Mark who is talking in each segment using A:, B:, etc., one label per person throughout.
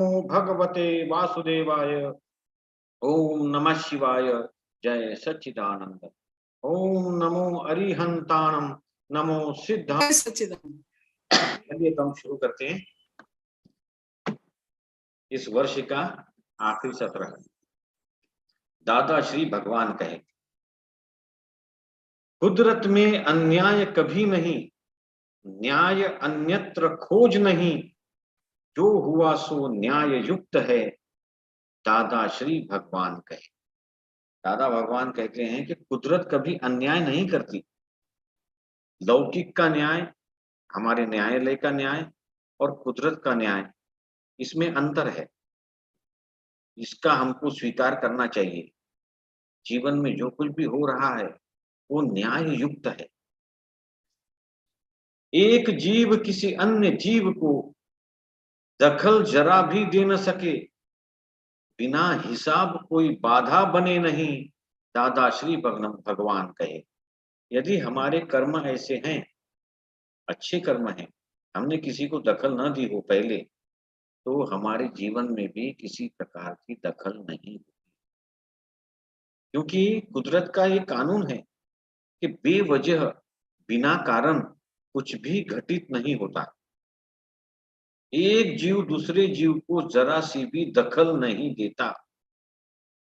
A: नमो भगवते वासुदेवाय। ओम नमः शिवाय। जय सच्चिदानंद। ओम नमो अरिहंताणम। नमो सिद्धांत सच्चिदानंद। चलिए तो हम शुरू करते हैं। इस वर्ष का आखिरी सत्र है। दादा श्री भगवान कहे, कुदरत में अन्याय कभी नहीं, न्याय अन्यत्र खोज नहीं, जो हुआ सो न्याय युक्त है, दादा श्री भगवान कहे। दादा भगवान कहते हैं कि कुदरत कभी अन्याय नहीं करती। लौकिक का न्याय, हमारे न्यायालय का न्याय और कुदरत का न्याय, इसमें अंतर है। इसका हमको स्वीकार करना चाहिए। जीवन में जो कुछ भी हो रहा है वो न्याय युक्त है। एक जीव किसी अन्य जीव को दखल जरा भी दे न सके, बिना हिसाब कोई बाधा बने नहीं, दादा श्री भगवान कहे। यदि हमारे कर्म ऐसे हैं, अच्छे कर्म हैं, हमने किसी को दखल न दी हो पहले, तो हमारे जीवन में भी किसी प्रकार की दखल नहीं होगी। क्योंकि कुदरत का ये कानून है कि बेवजह बिना कारण कुछ भी घटित नहीं होता। एक जीव दूसरे जीव को जरा सी भी दखल नहीं देता,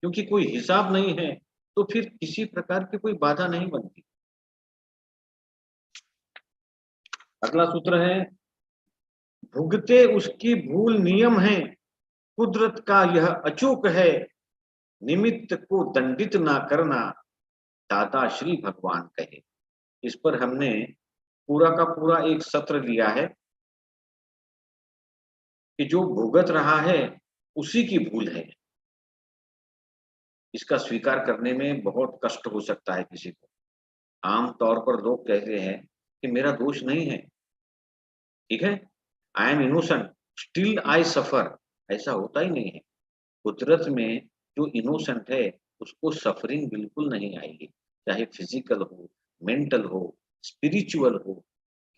A: क्योंकि कोई हिसाब नहीं है, तो फिर किसी प्रकार की कोई बाधा नहीं बनती। अगला सूत्र है, भुगते उसकी भूल नियम है, कुदरत का यह अचूक है, निमित्त को दंडित ना करना, दादा श्री भगवान कहे। इस पर हमने पूरा का पूरा एक सत्र लिया है कि जो भुगत रहा है उसी की भूल है। इसका स्वीकार करने में बहुत कष्ट हो सकता है किसी को। आम तौर पर लोग कहते हैं कि मेरा दोष नहीं है, ठीक है, I am innocent, still I suffer. ऐसा होता ही नहीं है। कुदरत में जो इनोसेंट है उसको सफरिंग बिल्कुल नहीं आएगी, चाहे फिजिकल हो, मेंटल हो, स्पिरिचुअल हो,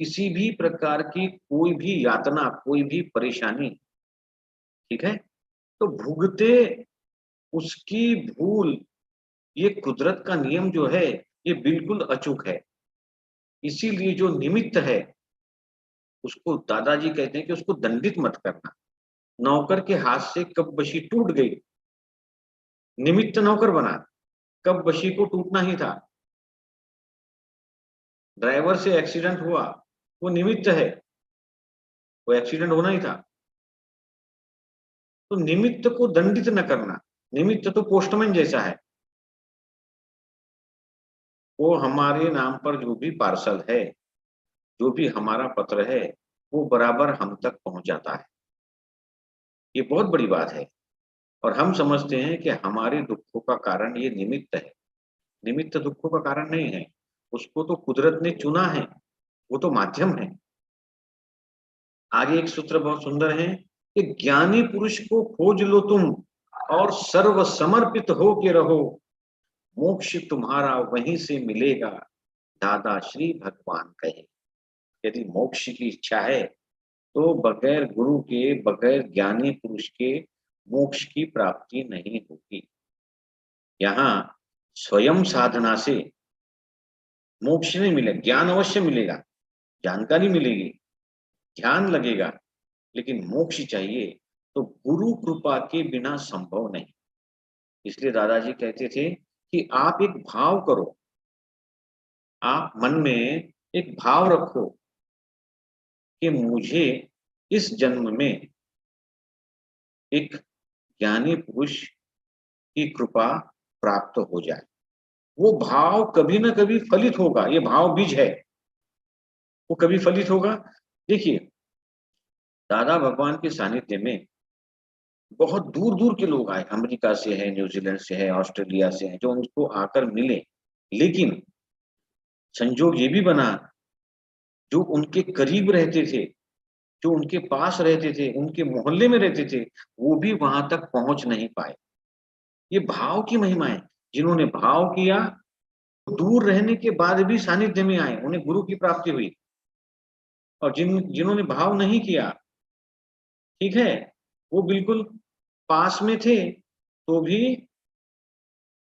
A: किसी भी प्रकार की कोई भी यातना, कोई भी परेशानी, ठीक है। तो भुगते उसकी भूल, ये कुदरत का नियम जो है ये बिल्कुल अचूक है। इसीलिए जो निमित्त है उसको दादाजी कहते हैं कि उसको दंडित मत करना। नौकर के हाथ से कब बशी टूट गई, निमित्त नौकर बना, कब बशी को टूटना ही था। ड्राइवर से एक्सीडेंट हुआ, वो निमित्त है, वो एक्सीडेंट होना ही था। तो निमित्त को दंडित न करना। निमित्त तो पोस्टमैन जैसा है, वो हमारे नाम पर जो भी पार्सल है, जो भी हमारा पत्र है, वो बराबर हम तक पहुंच जाता है। ये बहुत बड़ी बात है। और हम समझते हैं कि हमारे दुखों का कारण ये निमित्त है। निमित्त दुखों का कारण नहीं है, उसको तो कुदरत ने चुना है, वो तो माध्यम है। आगे एक सूत्र बहुत सुंदर है कि ज्ञानी पुरुष को खोज लो तुम और सर्व समर्पित हो के रहो, मोक्ष तुम्हारा वहीं से मिलेगा, दादा श्री भगवान कहे। यदि मोक्ष की इच्छा है तो बगैर गुरु के, बगैर ज्ञानी पुरुष के मोक्ष की प्राप्ति नहीं होगी। यहाँ स्वयं साधना से मोक्ष नहीं मिलेगा, ज्ञान अवश्य मिलेगा, जानकारी मिलेगी, ध्यान लगेगा, लेकिन मोक्ष चाहिए तो गुरु कृपा के बिना संभव नहीं। इसलिए दादाजी कहते थे कि आप एक भाव करो, आप मन में एक भाव रखो कि मुझे इस जन्म में एक ज्ञानी पुरुष की कृपा प्राप्त हो जाए। वो भाव कभी ना कभी फलित होगा, ये भाव बीज है, वो कभी फलित होगा। देखिए, दादा भगवान के सानिध्य में बहुत दूर दूर के लोग आए, अमेरिका से है, न्यूजीलैंड से है, ऑस्ट्रेलिया से है, जो उनको आकर मिले। लेकिन संजोग ये भी बना, जो उनके करीब रहते थे, जो उनके पास रहते थे, उनके मोहल्ले में रहते थे, वो भी वहां तक पहुंच नहीं पाए। ये भाव की महिमा है। जिन्होंने भाव किया, दूर रहने के बाद भी सानिध्य में आए, उन्हें गुरु की प्राप्ति हुई। और जिन्होंने भाव नहीं किया, ठीक है, वो बिल्कुल पास में थे तो भी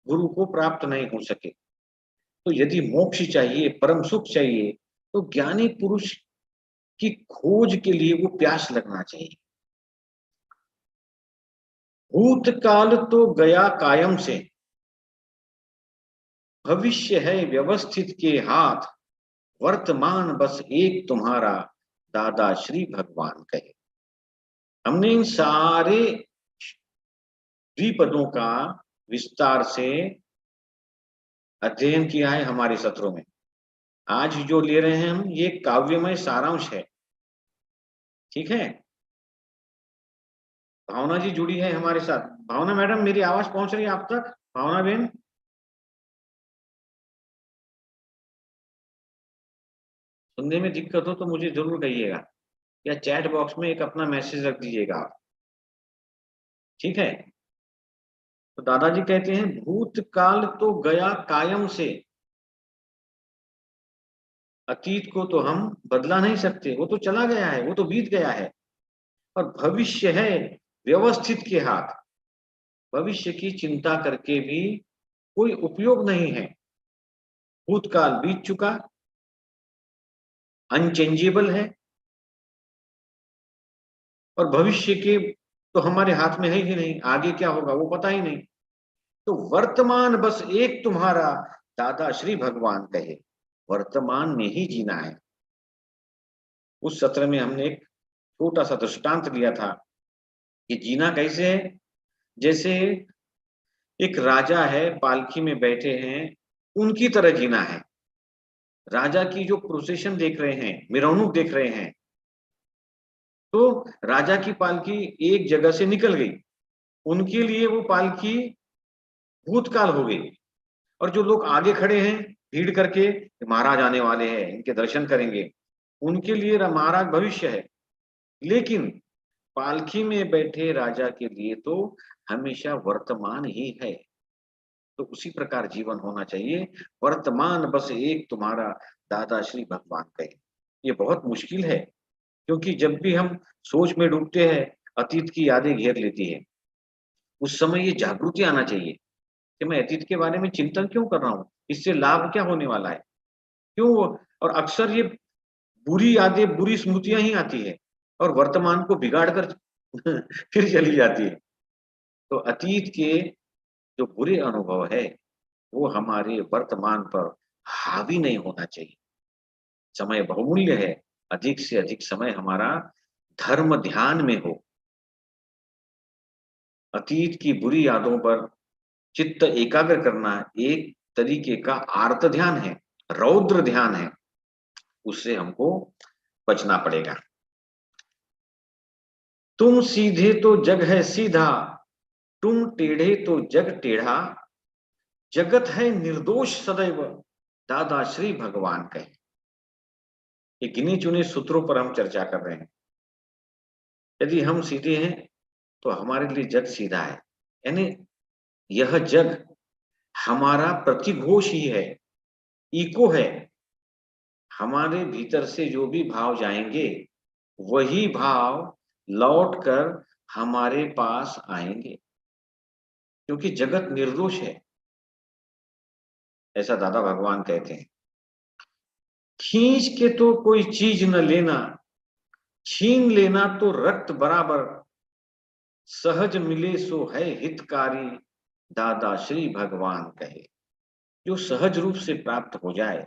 A: गुरु को प्राप्त नहीं हो सके। तो यदि मोक्ष चाहिए, परम सुख चाहिए, तो ज्ञानी पुरुष की खोज के लिए वो प्यास लगना चाहिए। भूतकाल तो गया कायम से, भविष्य है व्यवस्थित के हाथ, वर्तमान बस एक तुम्हारा, दादा श्री भगवान कहे। हमने इन सारे द्विपदों का विस्तार से अध्ययन किया है हमारे सत्रों में। आज जो ले रहे हैं हम, ये काव्यमय सारांश है। ठीक है, भावना जी जुड़ी है हमारे साथ। भावना मैडम, मेरी आवाज पहुंच रही है आप तक? भावना बहन, सुनने में दिक्कत हो तो मुझे जरूर कहिएगा, या चैट बॉक्स में एक अपना मैसेज रख दीजिएगा आप। ठीक है, तो दादाजी कहते हैं भूतकाल तो गया कायम से, अतीत को तो हम बदला नहीं सकते, वो तो चला गया है, वो तो बीत गया है। और भविष्य है व्यवस्थित के हाथ, भविष्य की चिंता करके भी कोई उपयोग नहीं है। भूतकाल बीत चुका, अनचेंजेबल है, और भविष्य के तो हमारे हाथ में है ही नहीं, आगे क्या होगा वो पता ही नहीं। तो वर्तमान बस एक तुम्हारा, दादा श्री भगवान कहे। वर्तमान में ही जीना है। उस सत्र में हमने एक छोटा सा दृष्टांत दिया था कि जीना कैसे है। जैसे एक राजा है, पालकी में बैठे हैं, उनकी तरह जीना है। राजा की जो प्रोसेशन देख रहे हैं, मिरौनुक देख रहे हैं, तो राजा की पालकी एक जगह से निकल गई, उनके लिए वो पालकी भूतकाल हो गई। और जो लोग आगे खड़े हैं भीड़ करके, महाराज आने वाले हैं, इनके दर्शन करेंगे, उनके लिए महाराज भविष्य है। लेकिन पालकी में बैठे राजा के लिए तो हमेशा वर्तमान ही है। तो उसी प्रकार जीवन होना चाहिए, वर्तमान बस एक तुम्हारा, दादा श्री भगवान कहे। ये बहुत मुश्किल है, क्योंकि जब भी हम सोच में डूबते हैं, अतीत की यादें घेर लेती है। उस समय ये जागृति आना चाहिए कि मैं अतीत के बारे में चिंतन क्यों कर रहा हूँ, इससे लाभ क्या होने वाला है, क्यों। और अक्सर ये बुरी यादें, बुरी स्मृतियां ही आती है और वर्तमान को बिगाड़ कर फिर चली जाती है। तो अतीत के जो बुरे अनुभव है वो हमारे वर्तमान पर हावी नहीं होना चाहिए। समय बहुमूल्य है, अधिक से अधिक समय हमारा धर्म ध्यान में हो। अतीत की बुरी यादों पर चित्त एकाग्र करना एक तरीके का आर्त ध्यान है, रौद्र ध्यान है, उससे हमको बचना पड़ेगा। तुम सीधे तो जग है सीधा, तुम टेढ़े तो जग टेढ़ा, जगत है निर्दोष सदैव, दादा श्री भगवान कहे। ये गिने चुने सूत्रों पर हम चर्चा कर रहे हैं। यदि हम सीधे हैं तो हमारे लिए जग सीधा है, यानी यह जग हमारा प्रतिघोष ही है, इको है। हमारे भीतर से जो भी भाव जाएंगे वही भाव लौट कर हमारे पास आएंगे, क्योंकि जगत निर्दोष है, ऐसा दादा भगवान कहते हैं। खींच के तो कोई चीज न लेना, छीन लेना तो रक्त बराबर, सहज मिले सो है हितकारी, दादा श्री भगवान कहे। जो सहज रूप से प्राप्त हो जाए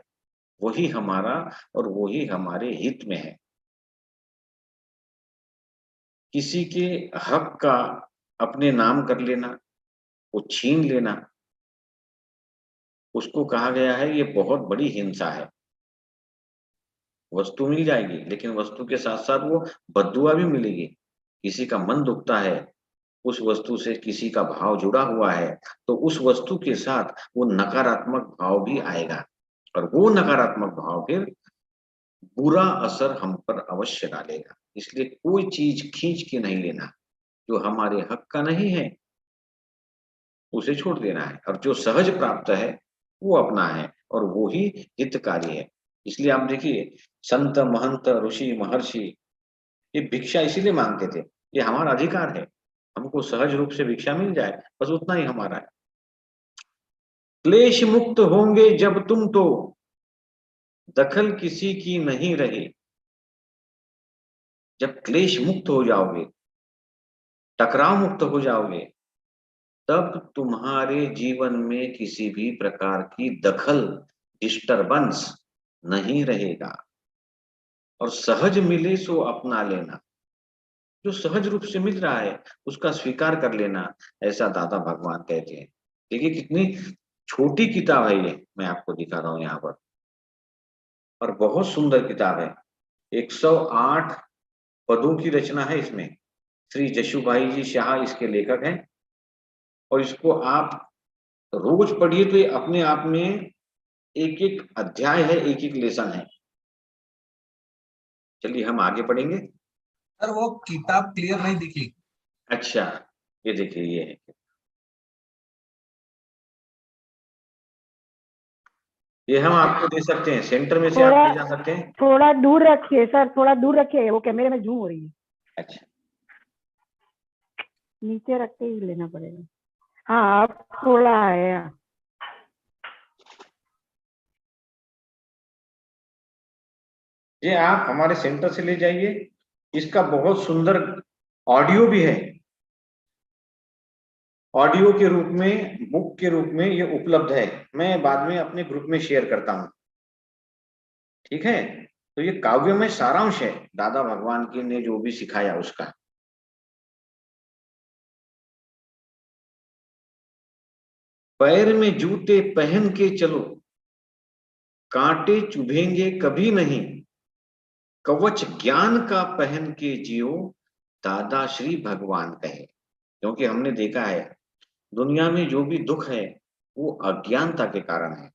A: वही हमारा और वही हमारे हित में है। किसी के हक का अपने नाम कर लेना, वो छीन लेना, उसको कहा गया है ये बहुत बड़ी हिंसा है। वस्तु मिल जाएगी लेकिन वस्तु के साथ साथ वो बद्दुआ भी मिलेगी। किसी का मन दुखता है, उस वस्तु से किसी का भाव जुड़ा हुआ है, तो उस वस्तु के साथ वो नकारात्मक भाव भी आएगा, और वो नकारात्मक भाव फिर बुरा असर हम पर अवश्य डालेगा। इसलिए कोई चीज खींच के नहीं लेना, जो हमारे हक का नहीं है उसे छोड़ देना है, और जो सहज प्राप्त है वो अपना है और वो ही हितकारी है। इसलिए आप देखिए, संत महंत ऋषि महर्षि ये भिक्षा इसीलिए मांगते थे ये हमारा अधिकार है, हमको सहज रूप से भिक्षा मिल जाए, बस उतना ही हमारा है। क्लेश मुक्त होंगे जब तुम तो दखल किसी की नहीं रहे। जब क्लेश मुक्त हो जाओगे, टकराव मुक्त हो जाओगे, तब तुम्हारे जीवन में किसी भी प्रकार की दखल, डिस्टरबेंस नहीं रहेगा। और सहज मिले सो अपना लेना, जो सहज रूप से मिल रहा है उसका स्वीकार कर लेना, ऐसा दादा भगवान कहते हैं। देखिए कितनी छोटी किताब है ये, मैं आपको दिखा रहा हूं यहाँ पर, और बहुत सुंदर किताब है। 108 पदों की रचना है इसमें। श्री जशुभाई जी शाह इसके लेखक हैं, और इसको आप रोज पढ़िए तो ये अपने आप में एक एक अध्याय है, एक एक लेसन है। चलिए हम आगे पढ़ेंगे।
B: सर वो किताब क्लियर नहीं दिखी।
A: अच्छा, ये देखिए, ये है, ये हम आपको दे सकते हैं, सेंटर में से आप ले जा सकते हैं।
C: थोड़ा दूर रखिए सर, थोड़ा दूर रखिए, वो कैमरे में जूम हो रही है।
A: अच्छा,
C: नीचे रख के ही लेना पड़ेगा। हाँ अब थोड़ा आया।
A: ये आप हमारे सेंटर से ले जाइए। इसका बहुत सुंदर ऑडियो भी है, ऑडियो के रूप में, बुक के रूप में ये उपलब्ध है। मैं बाद में अपने ग्रुप में शेयर करता हूं, ठीक है। तो ये काव्य में सारांश है दादा भगवान की ने जो भी सिखाया उसका। पैर में जूते पहन के चलो, कांटे चुभेंगे कभी नहीं, कवच ज्ञान का पहन के जियो, दादा श्री भगवान कहे। क्योंकि हमने देखा है दुनिया में जो भी दुख है वो अज्ञानता के कारण है।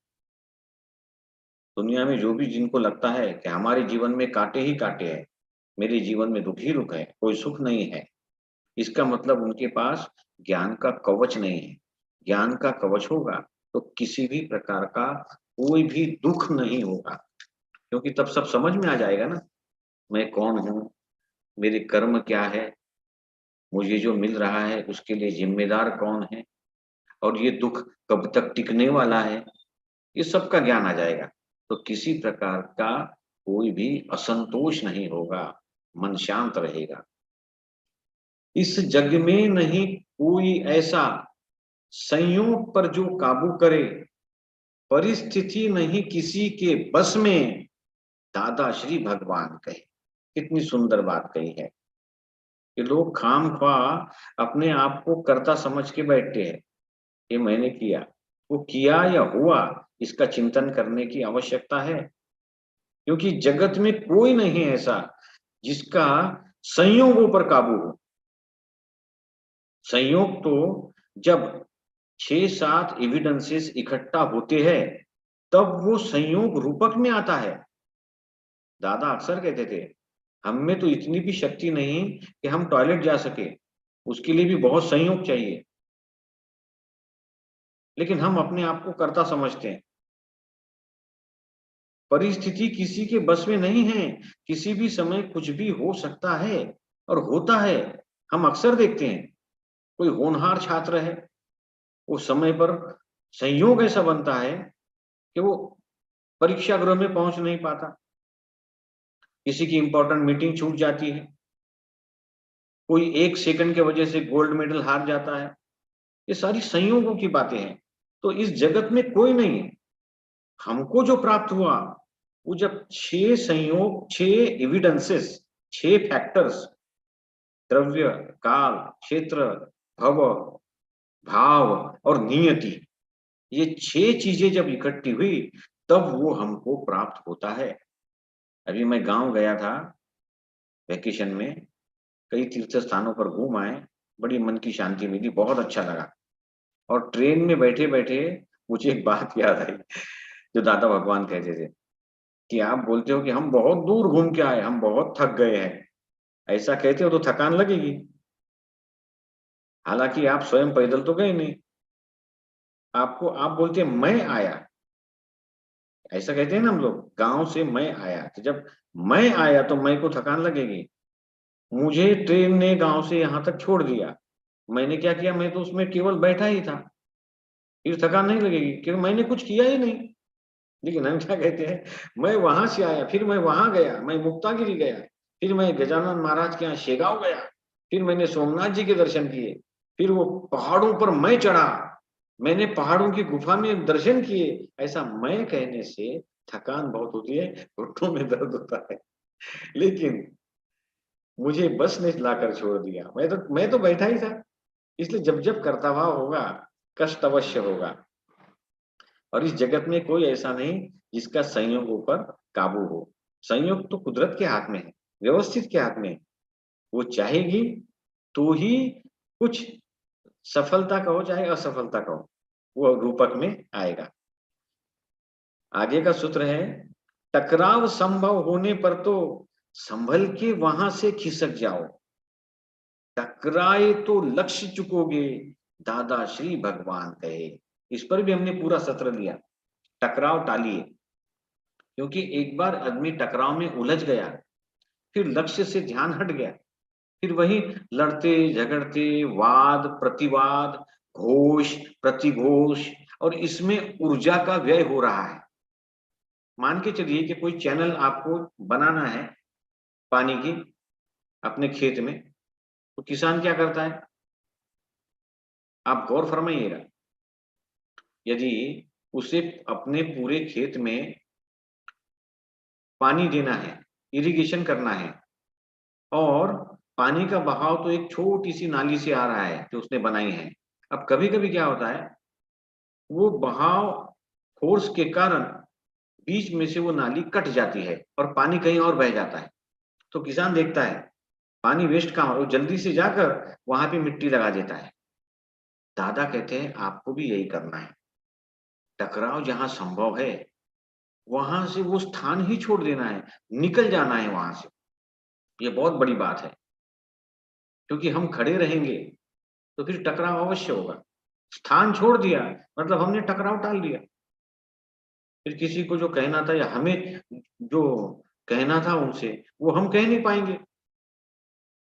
A: दुनिया में जो भी, जिनको लगता है कि हमारे जीवन में कांटे ही कांटे हैं, मेरे जीवन में दुख ही दुख है, कोई सुख नहीं है, इसका मतलब उनके पास ज्ञान का कवच नहीं है। ज्ञान का कवच होगा तो किसी भी प्रकार का कोई भी दुख नहीं होगा, क्योंकि तब सब समझ में आ जाएगा ना, मैं कौन हूँ, मेरे कर्म क्या है, मुझे जो मिल रहा है उसके लिए जिम्मेदार कौन है, और ये दुख कब तक टिकने वाला है, ये सब का ज्ञान आ जाएगा। तो किसी प्रकार का कोई भी असंतोष नहीं होगा, मन शांत रहेगा। इस जग में नहीं कोई ऐसा, संयोग पर जो काबू करे, परिस्थिति नहीं किसी के बस में, दादा श्री भगवान कहे। कितनी सुंदर बात कही है कि लोग खामख्वा अपने आप को कर्ता समझ के बैठते हैं, ये मैंने किया, वो किया या हुआ, इसका चिंतन करने की आवश्यकता है। क्योंकि जगत में कोई नहीं ऐसा जिसका संयोगों पर काबू हो। संयोग तो जब 6-7 एविडेंसेस इकट्ठा होते हैं तब वो संयोग रूपक में आता है। दादा अक्सर कहते थे हम में तो इतनी भी शक्ति नहीं कि हम टॉयलेट जा सके, उसके लिए भी बहुत संयोग चाहिए, लेकिन हम अपने आप को कर्ता समझते हैं। परिस्थिति किसी के बस में नहीं है, किसी भी समय कुछ भी हो सकता है और होता है। हम अक्सर देखते हैं कोई होनहार छात्र है, वो समय पर संयोग ऐसा बनता है कि वो परीक्षा गृह में पहुंच नहीं पाता, किसी की इंपॉर्टेंट मीटिंग छूट जाती है, कोई 1 सेकंड के वजह से गोल्ड मेडल हार जाता है। ये सारी संयोगों की बातें हैं। तो इस जगत में कोई नहीं है। हमको जो प्राप्त हुआ वो जब 6 संयोग, 6 एविडेंसेस, 6 फैक्टर्स, द्रव्य, काल, क्षेत्र, भव, भाव और नियति, ये 6 चीजें जब इकट्ठी हुई तब वो हमको प्राप्त होता है। अभी मैं गांव गया था वैकेशन में, कई तीर्थ स्थानों पर घूम आए, बड़ी मन की शांति मिली, बहुत अच्छा लगा। और ट्रेन में बैठे बैठे मुझे एक बात याद आई जो दादा भगवान कहते थे कि आप बोलते हो कि हम बहुत दूर घूम के आए, हम बहुत थक गए हैं, ऐसा कहते हो तो थकान लगेगी, हालांकि आप स्वयं पैदल तो गए नहीं, आपको, आप बोलते हैं मैं आया, ऐसा कहते हैं ना हम लोग, गांव से मैं आया, तो जब मैं आया तो मैं को थकान लगेगी, मुझे ट्रेन ने गांव से यहाँ तक छोड़ दिया, मैंने क्या किया, मैं तो उसमें केवल बैठा ही था, फिर थकान नहीं लगेगी क्योंकि मैंने कुछ किया ही नहीं। लेकिन हम क्या कहते हैं, मैं वहां से आया, फिर मैं वहां गया, मैं मुक्तागिरी गया, फिर मैं गजानन महाराज के यहाँ शेगांव गया, फिर मैंने सोमनाथ जी के दर्शन किए, फिर वो पहाड़ों पर मैं चढ़ा, मैंने पहाड़ों की गुफा में दर्शन किए। ऐसा मैं कहने से थकान बहुत होती है, घुटनों में दर्द होता है, लेकिन मुझे बस ने लाकर छोड़ दिया, मैं तो बैठा ही था। इसलिए जब जब कर्तव्य होगा, कष्ट अवश्य होगा। और इस जगत में कोई ऐसा नहीं जिसका संयोगों पर काबू हो। संयोग तो कुदरत के हाथ में है, व्यवस्थित के हाथ में है। वो चाहेगी तो ही कुछ सफलता का हो, चाहे असफलता का हो, वो रूपक में आएगा। आगे का सूत्र है, टकराव संभव होने पर तो संभल के वहां से खिसक जाओ, टकराए तो लक्ष्य चुकोगे, दादा श्री भगवान कहे। इस पर भी हमने पूरा सत्र लिया। टकराव टालिए, क्योंकि एक बार आदमी टकराव में उलझ गया, फिर लक्ष्य से ध्यान हट गया, फिर वही लड़ते झगड़ते, वाद प्रतिवाद, घोष प्रतिघोष, और इसमें ऊर्जा का व्यय हो रहा है। मान के चलिए कि कोई चैनल आपको बनाना है पानी की अपने खेत में, तो किसान क्या करता है, आप गौर फरमाइएगा, यदि उसे अपने पूरे खेत में पानी देना है, इरिगेशन करना है, और पानी का बहाव तो एक छोटी सी नाली से आ रहा है जो उसने बनाई है। अब कभी कभी क्या होता है, वो बहाव फोर्स के कारण बीच में से वो नाली कट जाती है और पानी कहीं और बह जाता है। तो किसान देखता है पानी वेस्ट कहाँ हो रहा है, वो जल्दी से जाकर वहां पे मिट्टी लगा देता है। दादा कहते हैं आपको भी यही करना है। टकराव जहां संभव है वहां से वो स्थान ही छोड़ देना है, निकल जाना है वहां से। ये बहुत बड़ी बात है, क्योंकि हम खड़े रहेंगे तो फिर टकराव अवश्य होगा। स्थान छोड़ दिया मतलब हमने टकराव टाल दिया। फिर किसी को जो कहना था या हमें जो कहना था उनसे, वो हम कह नहीं पाएंगे।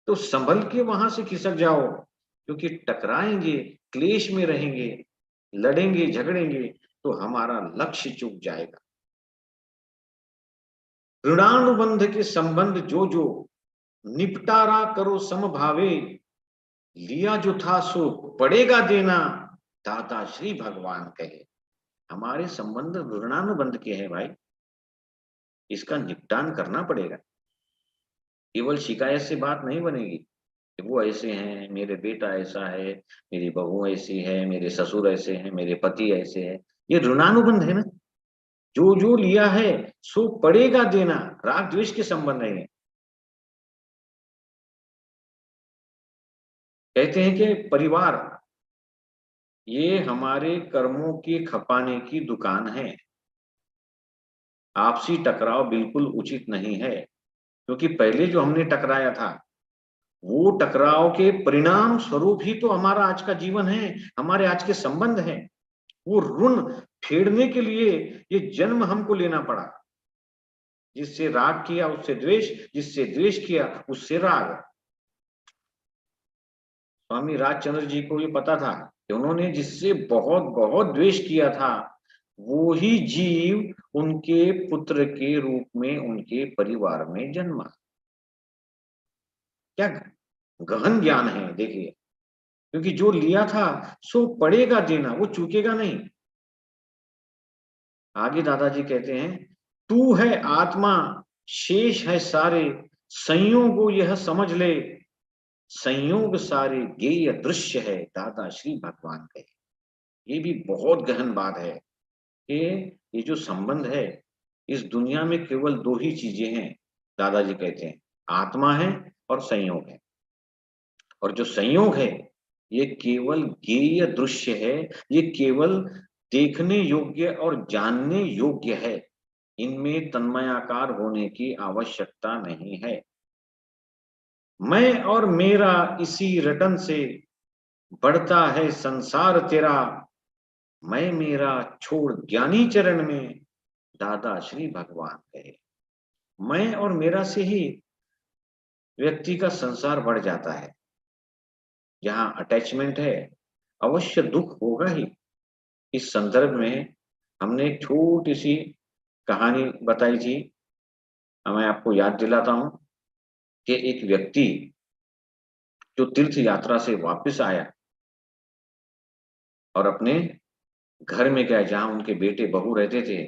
A: तो संभल के वहां से खिसक जाओ, क्योंकि टकराएंगे, क्लेश में रहेंगे, लड़ेंगे झगड़ेंगे तो हमारा लक्ष्य चूक जाएगा। ऋणानुबंध के संबंध जो जो निपटारा करो समभावे, लिया जो था सो पड़ेगा देना, दाता श्री भगवान कहे। हमारे संबंध ऋणानुबंध के हैं भाई, इसका निपटान करना पड़ेगा। केवल शिकायत से बात नहीं बनेगी कि वो ऐसे हैं, मेरे बेटा ऐसा है, मेरी बहू ऐसी है, मेरे ससुर ऐसे हैं, मेरे पति ऐसे हैं। ये ऋणानुबंध है ना, जो जो लिया है सो पड़ेगा देना, राग द्वेष के संबंध नहीं है। कहते हैं कि परिवार ये हमारे कर्मों के खपाने की दुकान है। आपसी टकराव बिल्कुल उचित नहीं है, क्योंकि पहले जो हमने टकराया था वो टकराव के परिणाम स्वरूप ही तो हमारा आज का जीवन है, हमारे आज के संबंध है। वो ऋण फेड़ने के लिए ये जन्म हमको लेना पड़ा। जिससे राग किया उससे द्वेष, जिससे द्वेष किया उससे राग। स्वामी राजचंद्र जी को ये पता था कि उन्होंने जिससे बहुत बहुत द्वेष किया था वो ही जीव उनके पुत्र के रूप में उनके परिवार में जन्मा। क्या गहन ज्ञान है देखिए, क्योंकि जो लिया था सो पड़ेगा देना, वो चूकेगा नहीं। आगे दादाजी कहते हैं, तू है आत्मा शेष है सारे, संयोग यह समझ ले, संयोग सारे गेय दृश्य है, दादा श्री भगवान कहे। ये भी बहुत गहन बात है कि ये जो संबंध है इस दुनिया में केवल दो ही चीजें हैं। दादाजी कहते हैं आत्मा है और संयोग है। और जो संयोग है ये केवल गेय दृश्य है, ये केवल देखने योग्य और जानने योग्य है। इनमें तन्मयाकार होने की आवश्यकता नहीं है। मैं और मेरा इसी रटन से बढ़ता है संसार तेरा, मैं मेरा छोड़ ज्ञानी चरण में, दादा श्री भगवान कहे। मैं और मेरा से ही व्यक्ति का संसार बढ़ जाता है। जहाँ अटैचमेंट है अवश्य दुख होगा ही। इस संदर्भ में हमने एक छोटी सी कहानी बताई थी। मैं आपको याद दिलाता हूं कि एक व्यक्ति जो तीर्थ यात्रा से वापस आया और अपने घर में गया जहां उनके बेटे बहू रहते थे।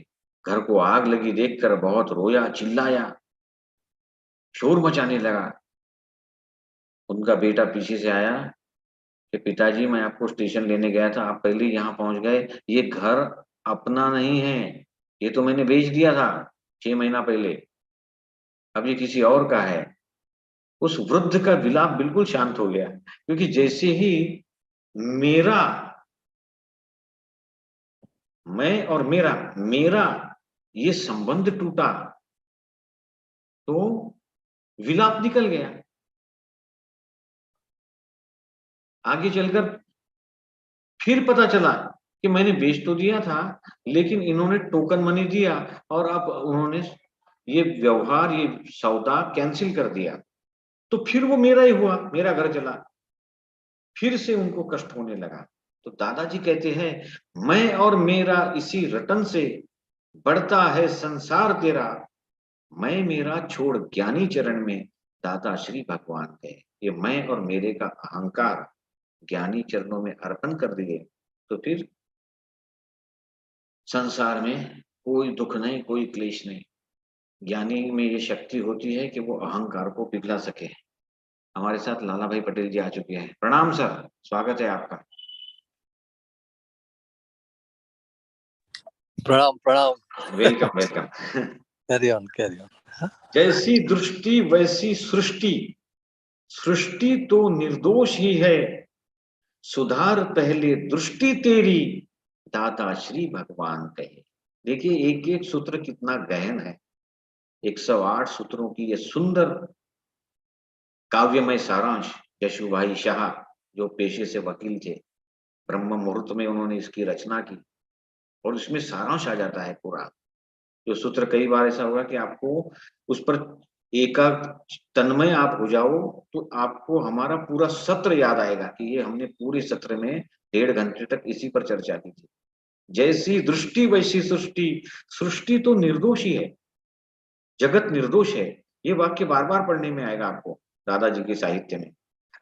A: घर को आग लगी देखकर बहुत रोया, चिल्लाया, शोर मचाने लगा। उनका बेटा पीछे से आया कि पिताजी मैं आपको स्टेशन लेने गया था, आप पहले यहाँ पहुंच गए। ये घर अपना नहीं है, ये तो मैंने बेच दिया था 6 महीना पहले, अब ये किसी और का है। उस वृद्ध का विलाप बिल्कुल शांत हो गया, क्योंकि जैसे ही मेरा मैं और मेरा मेरा ये संबंध टूटा तो विलाप निकल गया। आगे चलकर फिर पता चला कि मैंने बेच तो दिया था, लेकिन इन्होंने टोकन मनी दिया और अब उन्होंने ये व्यवहार, ये सौदा कैंसिल कर दिया। तो फिर वो मेरा ही हुआ, मेरा घर चला। फिर से उनको कष्ट होने लगा। तो दादाजी कहते हैं मैं और मेरा इसी रटन से बढ़ता है संसार तेरा। मैं मेरा छोड़ ज्ञानी चरण में दादा श्री भगवान है। ये मैं और मेरे का अहंकार ज्ञानी चरणों में अर्पण कर दिए तो फिर संसार में कोई दुख नहीं, कोई क्लेश नहीं। ज्ञानी में ये शक्ति होती है कि वो अहंकार को पिघला सके। हमारे साथ लाला भाई पटेल जी आ चुके हैं। प्रणाम सर, स्वागत है आपका।
D: प्रणाम प्रणाम।
A: Welcome welcome.
D: Carry on carry on.
A: जैसी दृष्टि वैसी सृष्टि, सृष्टि तो निर्दोष ही है। सुधार पहले दृष्टि तेरी, दाता श्री भगवान कहे। देखिए एक एक सूत्र कितना गहन है। 108 सूत्रों की ये सुंदर काव्यमय सारांश यशुभाई शाह, जो पेशे से वकील थे, ब्रह्म मुहूर्त में उन्होंने इसकी रचना की और इसमें सारांश आ जाता है पूरा। जो सूत्र कई बार ऐसा होगा कि आपको उस पर तन्मय आप हो जाओ तो आपको हमारा पूरा सत्र याद आएगा कि ये हमने पूरे सत्र में 1.5 घंटे तक इसी पर चर्चा की थी। जैसी दृष्टि वैसी सृष्टि, सृष्टि तो निर्दोष ही है, जगत निर्दोष है। ये वाक्य बार बार पढ़ने में आएगा आपको दादाजी के साहित्य में।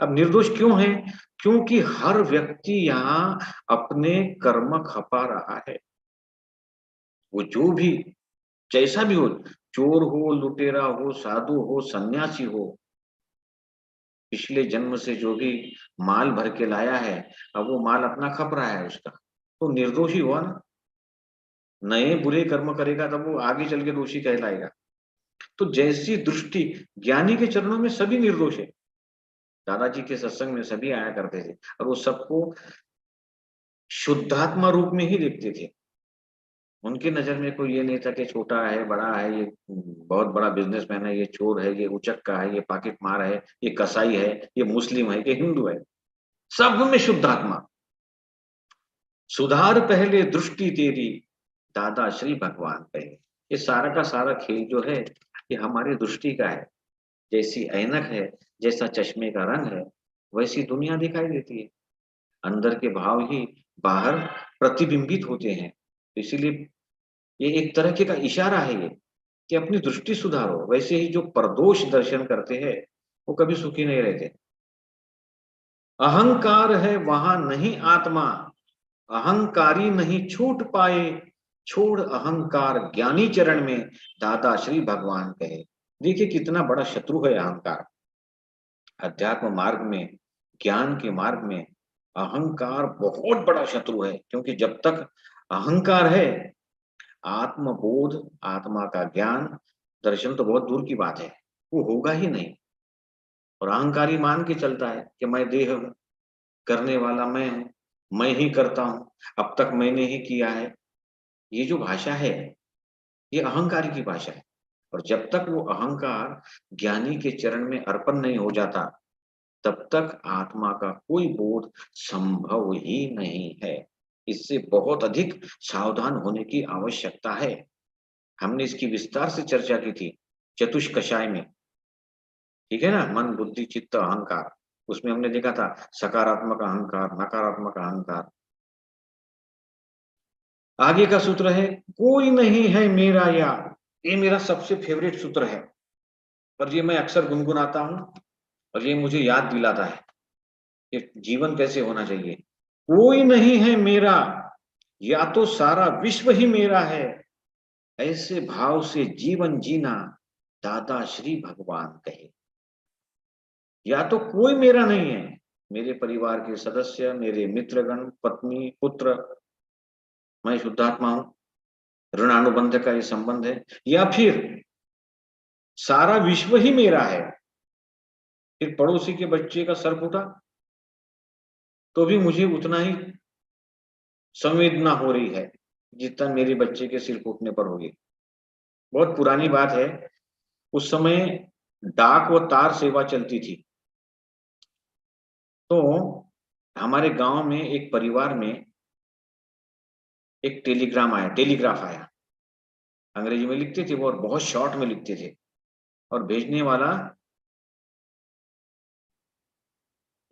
A: अब निर्दोष क्यों है? क्योंकि हर व्यक्ति यहाँ अपने कर्म खपा रहा है। वो जो भी जैसा भी हो, चोर हो, लुटेरा हो, साधु हो, सन्यासी हो, पिछले जन्म से जो भी माल भर के लाया है अब वो माल अपना खप रहा है उसका, तो निर्दोषी हुआ ना। नए बुरे कर्म करेगा तब वो आगे चल के दोषी कहलाएगा। तो जैसी दृष्टि, ज्ञानी के चरणों में सभी निर्दोष है। दादाजी के सत्संग में सभी आया करते थे और वो सबको शुद्धात्मा रूप में ही देखते थे। उनकी नजर में कोई ये नहीं था कि छोटा है, बड़ा है, ये बहुत बड़ा बिजनेसमैन है, ये चोर है, ये उचक्का है, ये पॉकेट मार है, ये कसाई है, ये मुस्लिम है, ये हिंदू है। सब में शुद्धात्मा। सुधार पहले दृष्टि तेरी, दादा श्री भगवान कहे। ये सारा का सारा खेल जो है ये हमारी दृष्टि का है। जैसी ऐनक है, जैसा चश्मे का रंग है, वैसी दुनिया दिखाई देती है। अंदर के भाव ही बाहर प्रतिबिंबित होते हैं। इसीलिए ये एक तरह का इशारा है ये कि अपनी दृष्टि सुधारो। वैसे ही जो परदोष दर्शन करते हैं वो कभी सुखी नहीं रहते। अहंकार है वहां नहीं आत्मा, अहंकारी नहीं छूट पाए। छोड़ अहंकार ज्ञानी चरण में, दादा श्री भगवान कहे। देखिए कितना बड़ा शत्रु है अहंकार। अध्यात्म मार्ग में, ज्ञान के मार्ग में अहंकार बहुत बड़ा शत्रु है। क्योंकि जब तक अहंकार है, आत्मबोध, आत्मा का ज्ञान, दर्शन तो बहुत दूर की बात है, वो होगा ही नहीं। और अहंकारी मान के चलता है कि मैं देह हूं, करने वाला मैं हूं, मैं ही करता हूं, अब तक मैंने ही किया है। ये जो भाषा है ये अहंकारी की भाषा है। और जब तक वो अहंकार ज्ञानी के चरण में अर्पण नहीं हो जाता तब तक आत्मा का कोई बोध संभव ही नहीं है। इससे बहुत अधिक सावधान होने की आवश्यकता है। हमने इसकी विस्तार से चर्चा की थी चतुष्कषाय में। ठीक है ना, मन बुद्धि चित्त अहंकार, उसमें हमने देखा था सकारात्मक अहंकार, नकारात्मक अहंकार। आगे का सूत्र है कोई नहीं है मेरा यार, ये मेरा सबसे फेवरेट सूत्र है और ये मैं अक्सर गुनगुनाता हूं और ये मुझे याद दिलाता है कि जीवन कैसे होना चाहिए। कोई नहीं है मेरा, या तो सारा विश्व ही मेरा है, ऐसे भाव से जीवन जीना दादा श्री भगवान कहे। या तो कोई मेरा नहीं है, मेरे परिवार के सदस्य, मेरे मित्रगण, पत्नी, पुत्र, मैं शुद्धात्मा हूं, ऋणानुबंध का ये संबंध है, या फिर सारा विश्व ही मेरा है। फिर पड़ोसी के बच्चे का सर फूटा तो भी मुझे उतना ही संवेदना हो रही है जितना मेरे बच्चे के सिर फूटने पर होगी। बहुत पुरानी बात है, उस समय डाक व तार सेवा चलती थी। तो हमारे गांव में एक परिवार में एक टेलीग्राफ आया। अंग्रेजी में लिखते थे वो और बहुत शॉर्ट में लिखते थे, और भेजने वाला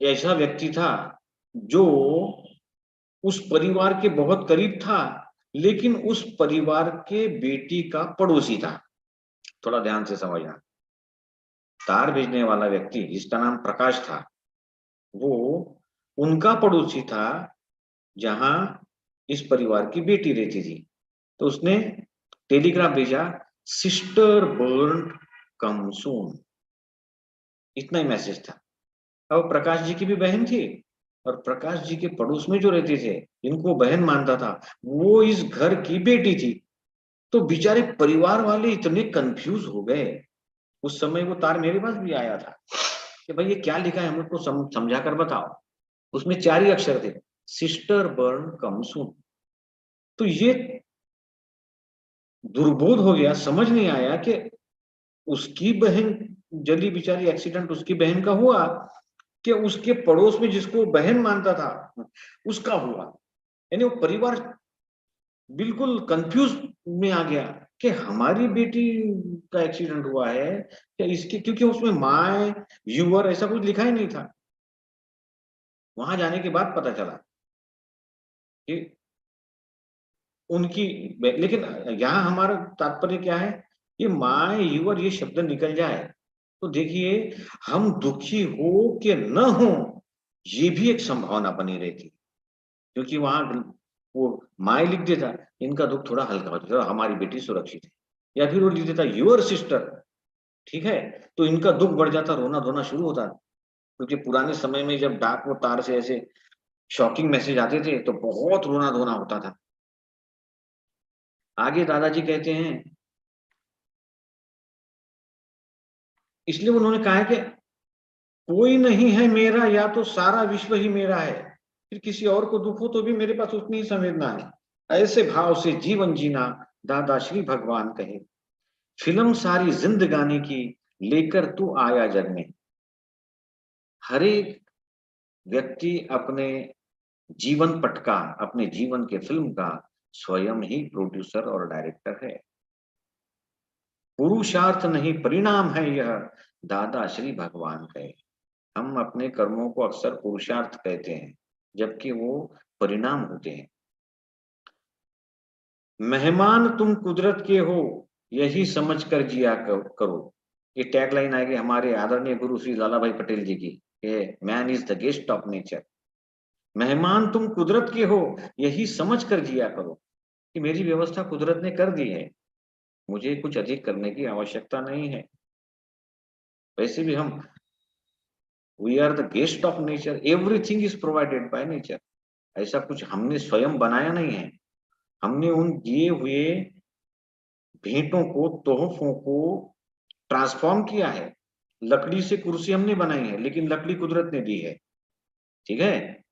A: ऐसा व्यक्ति था जो उस परिवार के बहुत करीब था, लेकिन उस परिवार के बेटी का पड़ोसी था। थोड़ा ध्यान से समझना, तार भेजने वाला व्यक्ति जिसका नाम प्रकाश था, वो उनका पड़ोसी था जहां इस परिवार की बेटी रहती थी। तो उसने टेलीग्राफ भेजा, सिस्टर बर्न कम सून, इतना ही मैसेज था। अब प्रकाश जी की भी बहन थी और प्रकाश जी के पड़ोस में जो रहते थे, इनको बहन मानता था, वो इस घर की बेटी थी। तो बेचारे परिवार वाले इतने कंफ्यूज हो गए। उस समय वो तार मेरे पास भी आया था कि भाई ये क्या लिखा है, हमको समझा कर बताओ। उसमें 4 ही अक्षर थे, सिस्टर बर्न कम सून। तो ये दुर्बोध हो गया, समझ नहीं आया कि उसकी बहन जली बेचारी, एक्सीडेंट उसकी बहन का हुआ कि उसके पड़ोस में जिसको बहन मानता था उसका हुआ। यानी वो परिवार बिल्कुल कंफ्यूज में आ गया कि हमारी बेटी का एक्सीडेंट हुआ है क्या इसके, क्योंकि उसमें माय यूवर ऐसा कुछ लिखा ही नहीं था। वहां जाने के बाद पता चला कि उनकी, लेकिन यहाँ हमारा तात्पर्य क्या है, ये माय यूवर ये शब्द निकल जाए तो देखिए हम दुखी हो कि न हो ये भी एक संभावना बनी रहती, क्योंकि वहां वो माय लिख देता, इनका दुख थोड़ा हल्का हो जाता, हमारी बेटी सुरक्षित है। या फिर वो लिख देता यूर सिस्टर, ठीक है, तो इनका दुख बढ़ जाता, रोना धोना शुरू होता। क्योंकि पुराने समय में जब डाक व तार से ऐसे शॉकिंग मैसेज आते थे तो बहुत रोना धोना होता था। आगे दादाजी कहते हैं, इसलिए उन्होंने कहा है कि कोई नहीं है मेरा, या तो सारा विश्व ही मेरा है, फिर किसी और को दुख हो तो भी मेरे पास उतनी ही संवेदना है, ऐसे भाव से जीवन जीना दादा श्री भगवान कहे। फिल्म सारी जिंदगानी की लेकर तू आया जग में। हर एक व्यक्ति अपने जीवन पट का, अपने जीवन के फिल्म का स्वयं ही प्रोड्यूसर और डायरेक्टर है। पुरुषार्थ नहीं परिणाम है यह दादा श्री भगवान कहे। हम अपने कर्मों को अक्सर पुरुषार्थ कहते हैं, जबकि वो परिणाम होते हैं। मेहमान तुम कुदरत के हो, यही समझ कर जिया करो। ये टैगलाइन आएगी हमारे आदरणीय गुरु श्री लाला भाई पटेल जी की, man is the guest of nature. मेहमान तुम कुदरत के हो, यही समझ कर जिया करो कि मेरी व्यवस्था कुदरत ने कर दी है, मुझे कुछ अधिक करने की आवश्यकता नहीं है। वैसे भी हम we are the guest of nature, everything is provided by nature. ऐसा कुछ हमने स्वयं बनाया नहीं है, हमने उन दिए हुए भेंटों को, तोहफों को ट्रांसफॉर्म किया है। लकड़ी से कुर्सी हमने बनाई है, लेकिन लकड़ी कुदरत ने दी है, ठीक है।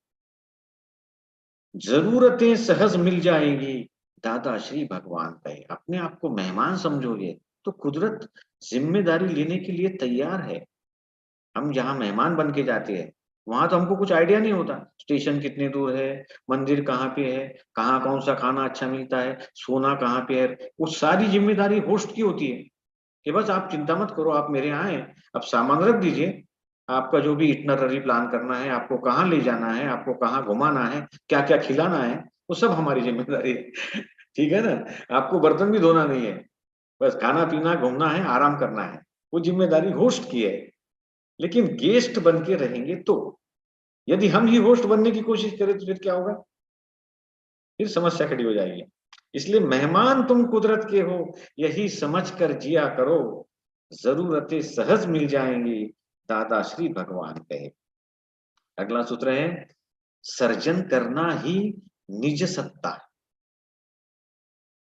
A: जरूरतें सहज मिल जाएंगी दादा श्री भगवान कहे। अपने आप को मेहमान समझोगे तो कुदरत जिम्मेदारी लेने के लिए तैयार है। हम जहाँ मेहमान बन के जाते हैं वहां तो हमको कुछ आइडिया नहीं होता, स्टेशन कितने दूर है, मंदिर कहाँ पे है, कहाँ कौन सा खाना अच्छा मिलता है, सोना कहाँ पे है, वो सारी जिम्मेदारी होस्ट की होती है। कि बस आप चिंता मत करो, आप मेरे यहाँ आए, अब सामान रख दीजिए, आपका जो भी इटिनरी प्लान करना है, आपको कहाँ ले जाना है, आपको कहाँ घुमाना है, क्या क्या खिलाना है, वो सब हमारी जिम्मेदारी है। ठीक है ना? आपको बर्तन भी धोना नहीं है, बस खाना पीना, घूमना है, आराम करना है, वो जिम्मेदारी होस्ट की है। लेकिन गेस्ट बन के रहेंगे तो, यदि हम ही होस्ट बनने की कोशिश करें तो फिर क्या होगा? फिर समस्या खड़ी हो जाएगी। इसलिए मेहमान तुम कुदरत के हो, यही समझ कर जिया करो, जरूरतें सहज मिल जाएंगी, दादा श्री भगवान कहे। अगला सूत्र है, सर्जन करना ही निज सत्ता।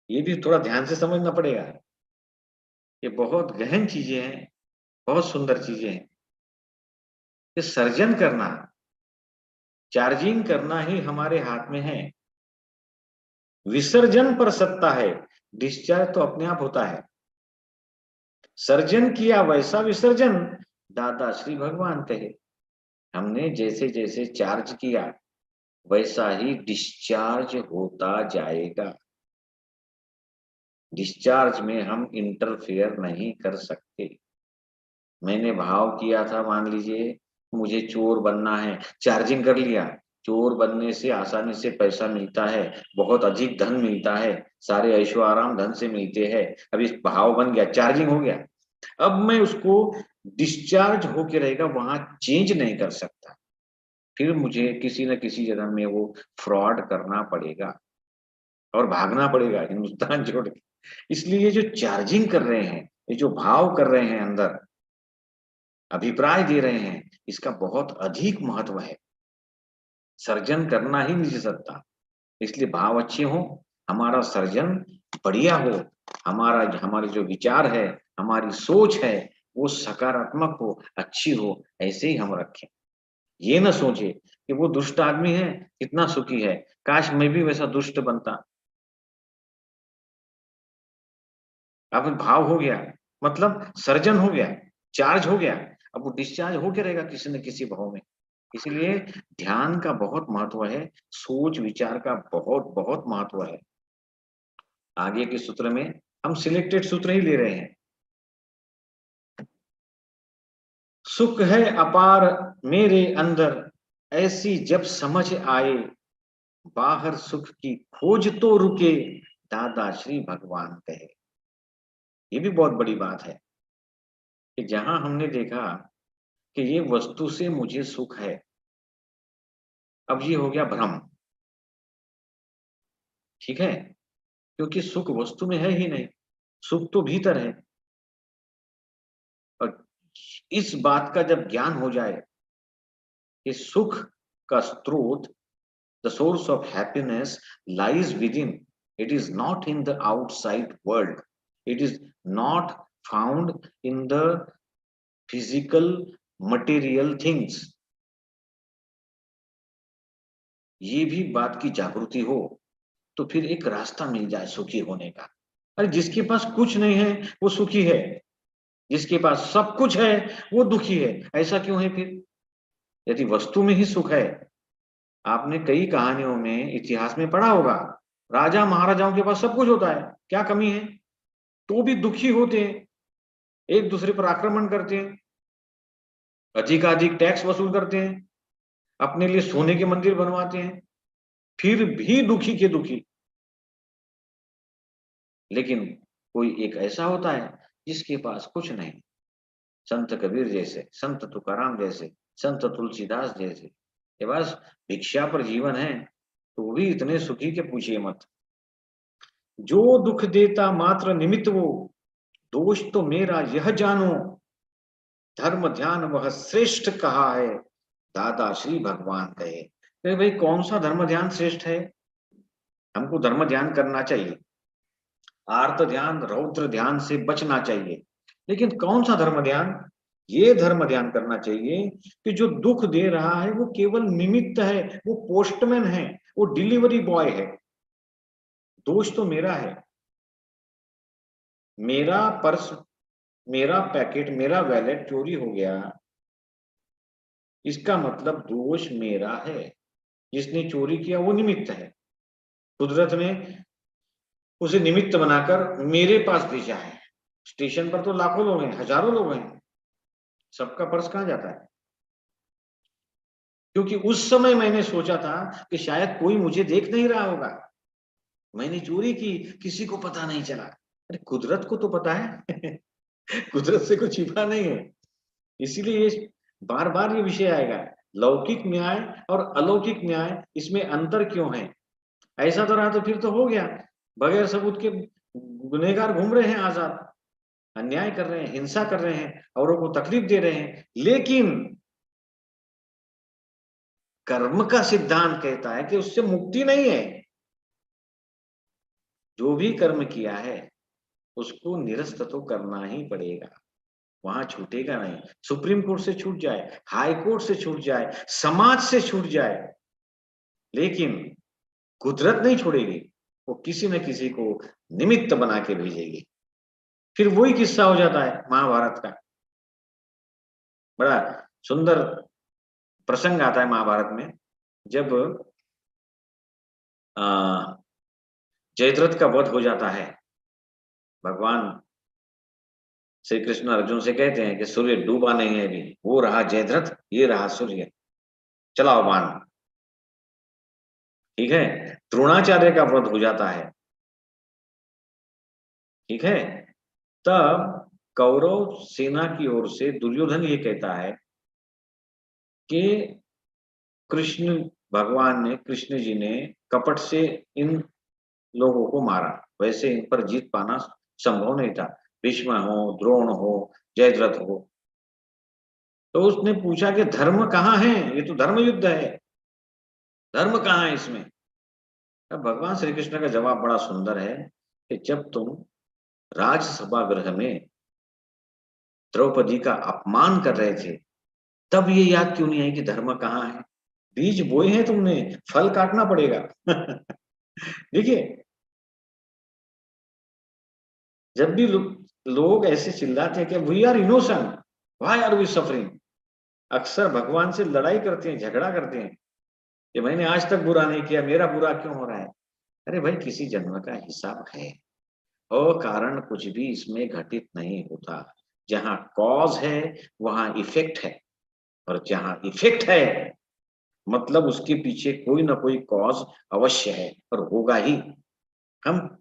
A: ये भी थोड़ा ध्यान से समझना पड़ेगा, ये बहुत गहन चीजें हैं, बहुत सुंदर चीजें हैं। ये सर्जन करना, चार्जिंग करना ही हमारे हाथ में है, विसर्जन पर सत्ता है, डिस्चार्ज तो अपने आप होता है। सर्जन किया वैसा विसर्जन, दादा श्री भगवान कहे। हमने जैसे जैसे चार्ज किया वैसा ही डिस्चार्ज होता जाएगा। डिस्चार्ज में हम इंटरफेयर नहीं कर सकते। मैंने भाव किया था, मान लीजिए मुझे चोर बनना है, चार्जिंग कर लिया, चोर बनने से आसानी से पैसा मिलता है, बहुत अधिक धन मिलता है, सारे ऐशो आराम धन से मिलते हैं। अब इस भाव बन गया, चार्जिंग हो गया, अब मैं उसको डिस्चार्ज होके रहेगा, वहां चेंज नहीं कर सकता, फिर मुझे किसी न किसी जगह में वो फ्रॉड करना पड़ेगा और भागना पड़ेगा हिंदुस्तान छोड़ के। इसलिए ये जो चार्जिंग कर रहे हैं, ये जो भाव कर रहे हैं अंदर, अभिप्राय दे रहे हैं, इसका बहुत अधिक महत्व है। सर्जन करना ही निज सत्ता, इसलिए भाव अच्छे हो, हमारा सर्जन बढ़िया हो, हमारे जो विचार है, हमारी सोच है, वो सकारात्मक हो, अच्छी हो, ऐसे ही हम रखें। ये ना सोचे कि वो दुष्ट आदमी है, कितना सुखी है, काश मैं भी वैसा दुष्ट बनता। अब भाव हो गया, मतलब सर्जन हो गया, चार्ज हो गया, अब वो डिस्चार्ज होके रहेगा किसी न किसी भाव में। इसलिए ध्यान का बहुत महत्व है, सोच विचार का बहुत बहुत महत्व है। आगे के सूत्र में हम सिलेक्टेड सूत्र ही ले रहे हैं। सुख है अपार मेरे अंदर, ऐसी जब समझ आए, बाहर सुख की खोज तो रुके, दादा श्री भगवान कहे। ये भी बहुत बड़ी बात है कि जहां हमने देखा कि ये वस्तु से मुझे सुख है, अब ये हो गया भ्रम। ठीक है, क्योंकि सुख वस्तु में है ही नहीं, सुख तो भीतर है। और इस बात का जब ज्ञान हो जाए कि सुख का स्रोत, the source of happiness lies with in, it is not in the outside world, it is not found in the physical material things. ये भी बात की जागृति हो तो फिर एक रास्ता मिल जाए सुखी होने का। अरे जिसके पास कुछ नहीं है वो सुखी है, जिसके पास सब कुछ है वो दुखी है, ऐसा क्यों है फिर? यदि वस्तु में ही सुख है, आपने कई कहानियों में, इतिहास में पढ़ा होगा, राजा महाराजाओं के पास सब कुछ होता है, क्या कमी है, तो भी दुखी होते हैं, एक दूसरे पर आक्रमण करते हैं, अधिकाधिक टैक्स वसूल करते हैं, अपने लिए सोने के मंदिर बनवाते हैं, फिर भी दुखी के दुखी। लेकिन कोई एक ऐसा होता है जिसके पास कुछ नहीं, संत कबीर जैसे, संत तुकाराम जैसे, संत तुलसीदास जैसे, ये बस भिक्षा पर जीवन है, तो वो भी इतने सुखी के पूछिए मत। जो दुख देता मात्र निमित्त वो, दोष तो मेरा यह जानो, धर्म ध्यान वह श्रेष्ठ कहा है, दादा श्री भगवान कहे। तो भाई कौन सा धर्म ध्यान श्रेष्ठ है? हमको धर्म ध्यान करना चाहिए, आर्त ध्यान रौद्र ध्यान से बचना चाहिए, लेकिन कौन सा धर्म ध्यान? ये धर्म ध्यान करना चाहिए कि जो दुख दे रहा है वो केवल निमित्त है, वो पोस्टमैन है, वो डिलीवरी बॉय है, दोष तो मेरा है। मेरा पर्स, मेरा पैकेट, मेरा वैलेट चोरी हो गया, इसका मतलब दोष मेरा है, जिसने चोरी किया वो निमित्त है, कुदरत ने उसे निमित्त बनाकर मेरे पास भेजा है, स्टेशन पर तो लाखों लोग हैं, हजारों लोग हैं, सबका पर्स कहाँ जाता है? क्योंकि उस समय मैंने सोचा था कि शायद कोई मुझे देख नहीं रहा होगा, मैंने चोरी की, किसी को पता नहीं चला। अरे कुदरत को तो पता है कुदरत से कुछ छिपा नहीं है। इसीलिए ये बार बार ये विषय आएगा, लौकिक न्याय और अलौकिक न्याय, इसमें अंतर क्यों है? ऐसा तो रहा तो फिर तो हो गया, बगैर सबूत के गुनहगार घूम रहे हैं आजाद, अन्याय कर रहे हैं, हिंसा कर रहे हैं, औरों को तकलीफ दे रहे हैं। लेकिन कर्म का सिद्धांत कहता है कि उससे मुक्ति नहीं है। जो भी कर्म किया है उसको निरस्त तो करना ही पड़ेगा, वहां छूटेगा नहीं। सुप्रीम कोर्ट से छूट जाए, हाई कोर्ट से छूट जाए, समाज से छूट जाए, लेकिन कुदरत नहीं छोड़ेगी, वो किसी न किसी को निमित्त बना के भेजेगी। फिर वही किस्सा हो जाता है महाभारत का, बड़ा सुंदर प्रसंग आता है महाभारत में, जब जयद्रथ का वध हो जाता है। भगवान श्री कृष्ण अर्जुन से कहते हैं कि सूर्य डूबा नहीं है अभी, वो रहा जयद्रथ, ये रहा सूर्य, चलाओ बाण। ठीक है, द्रोणाचार्य का वध हो जाता है। ठीक है, तब कौरव सेना की ओर से दुर्योधन ये कहता है कि कृष्ण भगवान ने, कृष्ण जी ने कपट से इन लोगों को मारा, वैसे इन पर जीत पाना संभव नहीं था। भीष्म हो, द्रोण हो, जयद्रथ हो। तो उसने पूछा कि धर्म कहाँ है? ये तो धर्म युद्ध है, धर्म कहाँ है इसमें? अब भगवान श्री कृष्ण का जवाब बड़ा सुंदर है कि जब तुम राजसभा गृह में द्रौपदी का अपमान कर रहे थे, तब ये याद क्यों नहीं आई कि धर्म कहाँ है? बीज बोए हैं तुमने, फल काटना पड़ेगा देखिए, जब भी लोग ऐसे चिल्लाते हैं कि we are innocent, why are we suffering, अक्सर भगवान से लड़ाई करते हैं, झगड़ा करते हैं कि मैंने आज तक बुरा नहीं किया, मेरा बुरा क्यों हो रहा है? अरे भाई, किसी जन्म का हिसाब है और कारण कुछ भी इसमें घटित नहीं होता। जहां कॉज है वहां इफेक्ट है, और जहां इफेक्ट है मतलब उसके पीछे कोई ना कोई कॉज अवश्य है और होगा ही। हम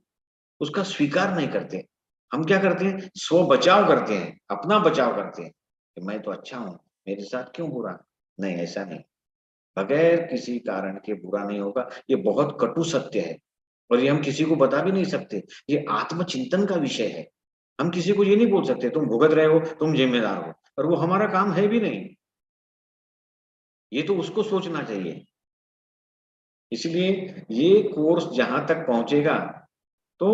A: उसका स्वीकार नहीं करते, हम क्या करते हैं, स्व बचाव करते हैं, अपना बचाव करते हैं कि मैं तो अच्छा हूं, मेरे साथ क्यों बुरा? नहीं, ऐसा नहीं, बगैर किसी कारण के बुरा नहीं होगा। ये बहुत कटु सत्य है और ये हम किसी को बता भी नहीं सकते। ये आत्मचिंतन का विषय है। हम किसी को ये नहीं बोल सकते तुम भुगत रहे हो, तुम जिम्मेदार हो, और वो हमारा काम है भी नहीं। ये तो उसको सोचना चाहिए। इसलिए ये कोर्स जहां तक पहुंचेगा तो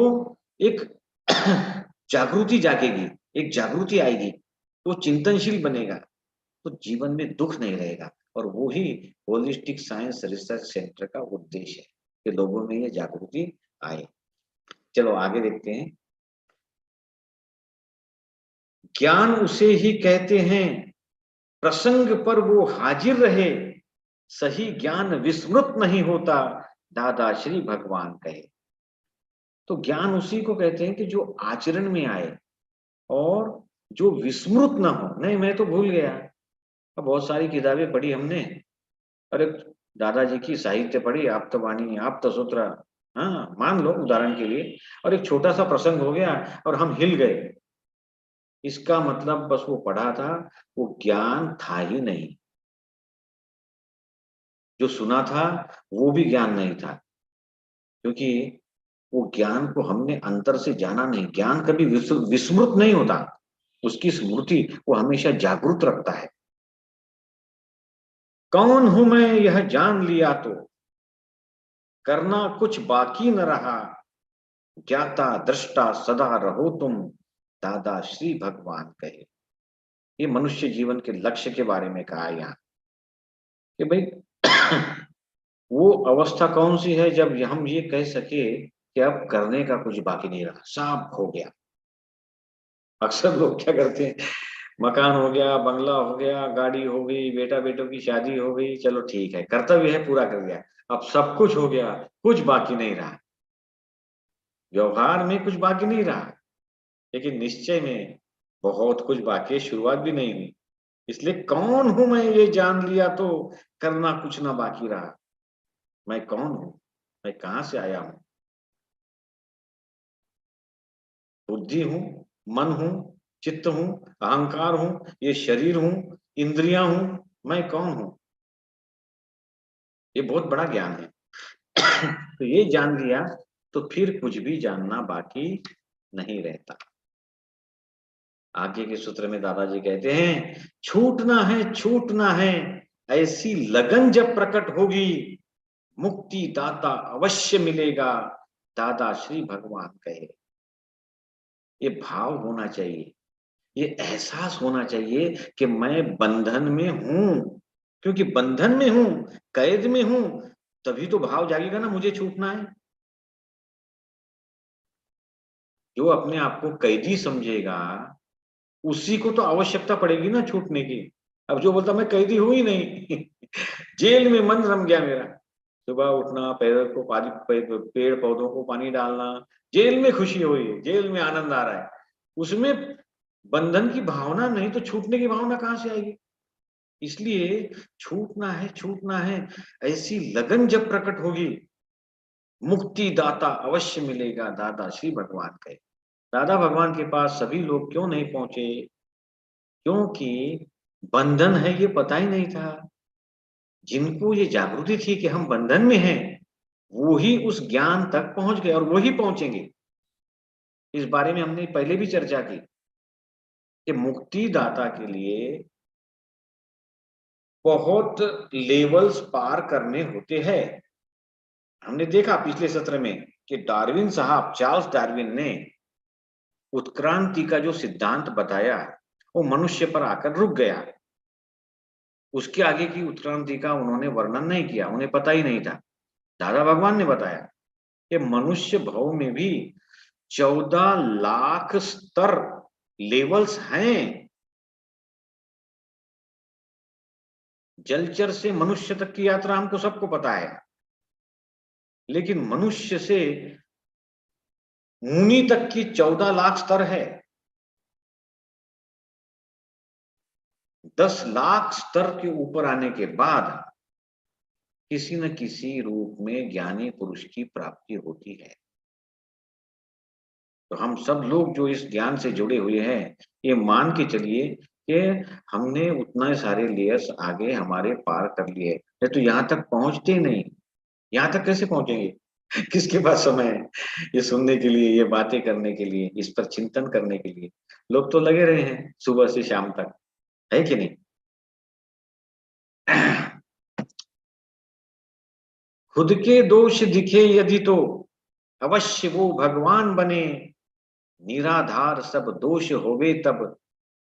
A: एक जागृति जागेगी, एक जागृति आएगी, तो चिंतनशील बनेगा, तो जीवन में दुख नहीं रहेगा। और वो ही होलिस्टिक साइंस रिसर्च सेंटर का उद्देश्य है कि लोगों में ये जागृति आए। चलो आगे देखते हैं। ज्ञान उसे ही कहते हैं प्रसंग पर वो हाजिर रहे, सही ज्ञान विस्मृत नहीं होता, दादा श्री भगवान कहे। तो ज्ञान उसी को कहते हैं कि जो आचरण में आए और जो विस्मृत ना हो। नहीं, मैं तो भूल गया, अब बहुत सारी किताबें पढ़ी हमने, अरे दादाजी की साहित्य पढ़ी, आप तो वाणी, आप तो सूत्र, हाँ मान लो उदाहरण के लिए, और एक छोटा सा प्रसंग हो गया और हम हिल गए, इसका मतलब बस वो पढ़ा था, वो ज्ञान था ही नहीं। जो सुना था वो भी ज्ञान नहीं था, क्योंकि वो ज्ञान को हमने अंतर से जाना नहीं। ज्ञान कभी विस्मृत नहीं होता, उसकी स्मृति वो हमेशा जागरूक रखता है। कौन हूं मैं यह जान लिया तो करना कुछ बाकी न रहा, ज्ञाता दृष्टा सदा रहो तुम, दादा श्री भगवान कहे। ये मनुष्य जीवन के लक्ष्य के बारे में कहा यहाँ कि भाई वो अवस्था कौन सी है जब हम ये कह सके कि अब करने का कुछ बाकी नहीं रहा, सब हो गया। अक्सर लोग क्या करते हैं, मकान हो गया, बंगला हो गया, गाड़ी हो गई, बेटा बेटों की शादी हो गई, चलो ठीक है, कर्तव्य है पूरा कर दिया, अब सब कुछ हो गया, कुछ बाकी नहीं रहा, व्यवहार में कुछ बाकी नहीं रहा। लेकिन निश्चय में बहुत कुछ बाकी है, शुरुआत भी नहीं हुई। इसलिए कौन हूं मैं ये जान लिया तो करना कुछ ना बाकी रहा। मैं कौन हूं, मैं कहां से आया हूं? बुद्धि हूं, मन हूं, चित्त हूं, अहंकार हूं, ये शरीर हूं, इंद्रियां हूं, मैं कौन हूं? ये बहुत बड़ा ज्ञान है। तो ये जान लिया तो फिर कुछ भी जानना बाकी नहीं रहता। आगे के सूत्र में दादाजी कहते हैं, छूटना है, छूटना है, ऐसी लगन जब प्रकट होगी, मुक्ति दाता अवश्य मिलेगा, दादा श्री भगवान कहे। ये भाव होना चाहिए, ये एहसास होना चाहिए कि मैं बंधन में हूं। क्योंकि बंधन में हूं, कैद में हूं, तभी तो भाव जागेगा ना मुझे छूटना है। जो अपने आप को कैदी समझेगा, उसी को तो आवश्यकता पड़ेगी ना छूटने की। अब जो बोलता मैं कैदी हूं ही नहीं जेल में मन रम गया मेरा, सुबह उठना, पेड़ पौधों को पानी डालना, जेल में खुशी हो रही है, जेल में आनंद आ रहा है, उसमें बंधन की भावना नहीं तो छूटने की भावना कहां से आएगी? इसलिए छूटना है, छूटना है, ऐसी लगन जब प्रकट होगी, मुक्ति दाता अवश्य मिलेगा, दादा श्री भगवान कहे। दादा भगवान के पास सभी लोग क्यों नहीं पहुंचे? क्योंकि बंधन है ये पता ही नहीं था। जिनको ये जागृति थी कि हम बंधन में हैं, वो ही उस ज्ञान तक पहुंच गए और वो ही पहुंचेंगे। इस बारे में हमने पहले भी चर्चा की कि मुक्ति दाता के लिए बहुत लेवल्स पार करने होते हैं। हमने देखा पिछले सत्र में कि डार्विन साहब, चार्ल्स डार्विन ने उत्क्रांति का जो सिद्धांत बताया, वो मनुष्य पर आकर रुक गया। उसके आगे की उत्क्रांति का उन्होंने वर्णन नहीं किया, उन्हें पता ही नहीं था। दादा भगवान ने बताया कि मनुष्य भाव में भी 14 लाख स्तर, लेवल्स हैं। जलचर से मनुष्य तक की यात्रा हमको सबको पता है, लेकिन मनुष्य से मुनि तक की 14 लाख स्तर है। 10 लाख स्तर के ऊपर आने के बाद किसी न किसी रूप में ज्ञानी पुरुष की प्राप्ति होती है। तो हम सब लोग जो इस ज्ञान से जुड़े हुए हैं, ये मान के चलिए कि हमने उतना सारे लेयर्स आगे हमारे पार कर लिए, तो यहाँ तक पहुंचते नहीं। यहाँ तक कैसे पहुंचेंगे? किसके पास समय है ये सुनने के लिए, ये बातें करने के लिए, इस पर चिंतन करने के लिए? लोग तो लगे रहे हैं सुबह से शाम तक, है कि नहीं? खुद के दोष दिखे यदि तो अवश्य वो भगवान बने, निराधार सब दोष होवे तब,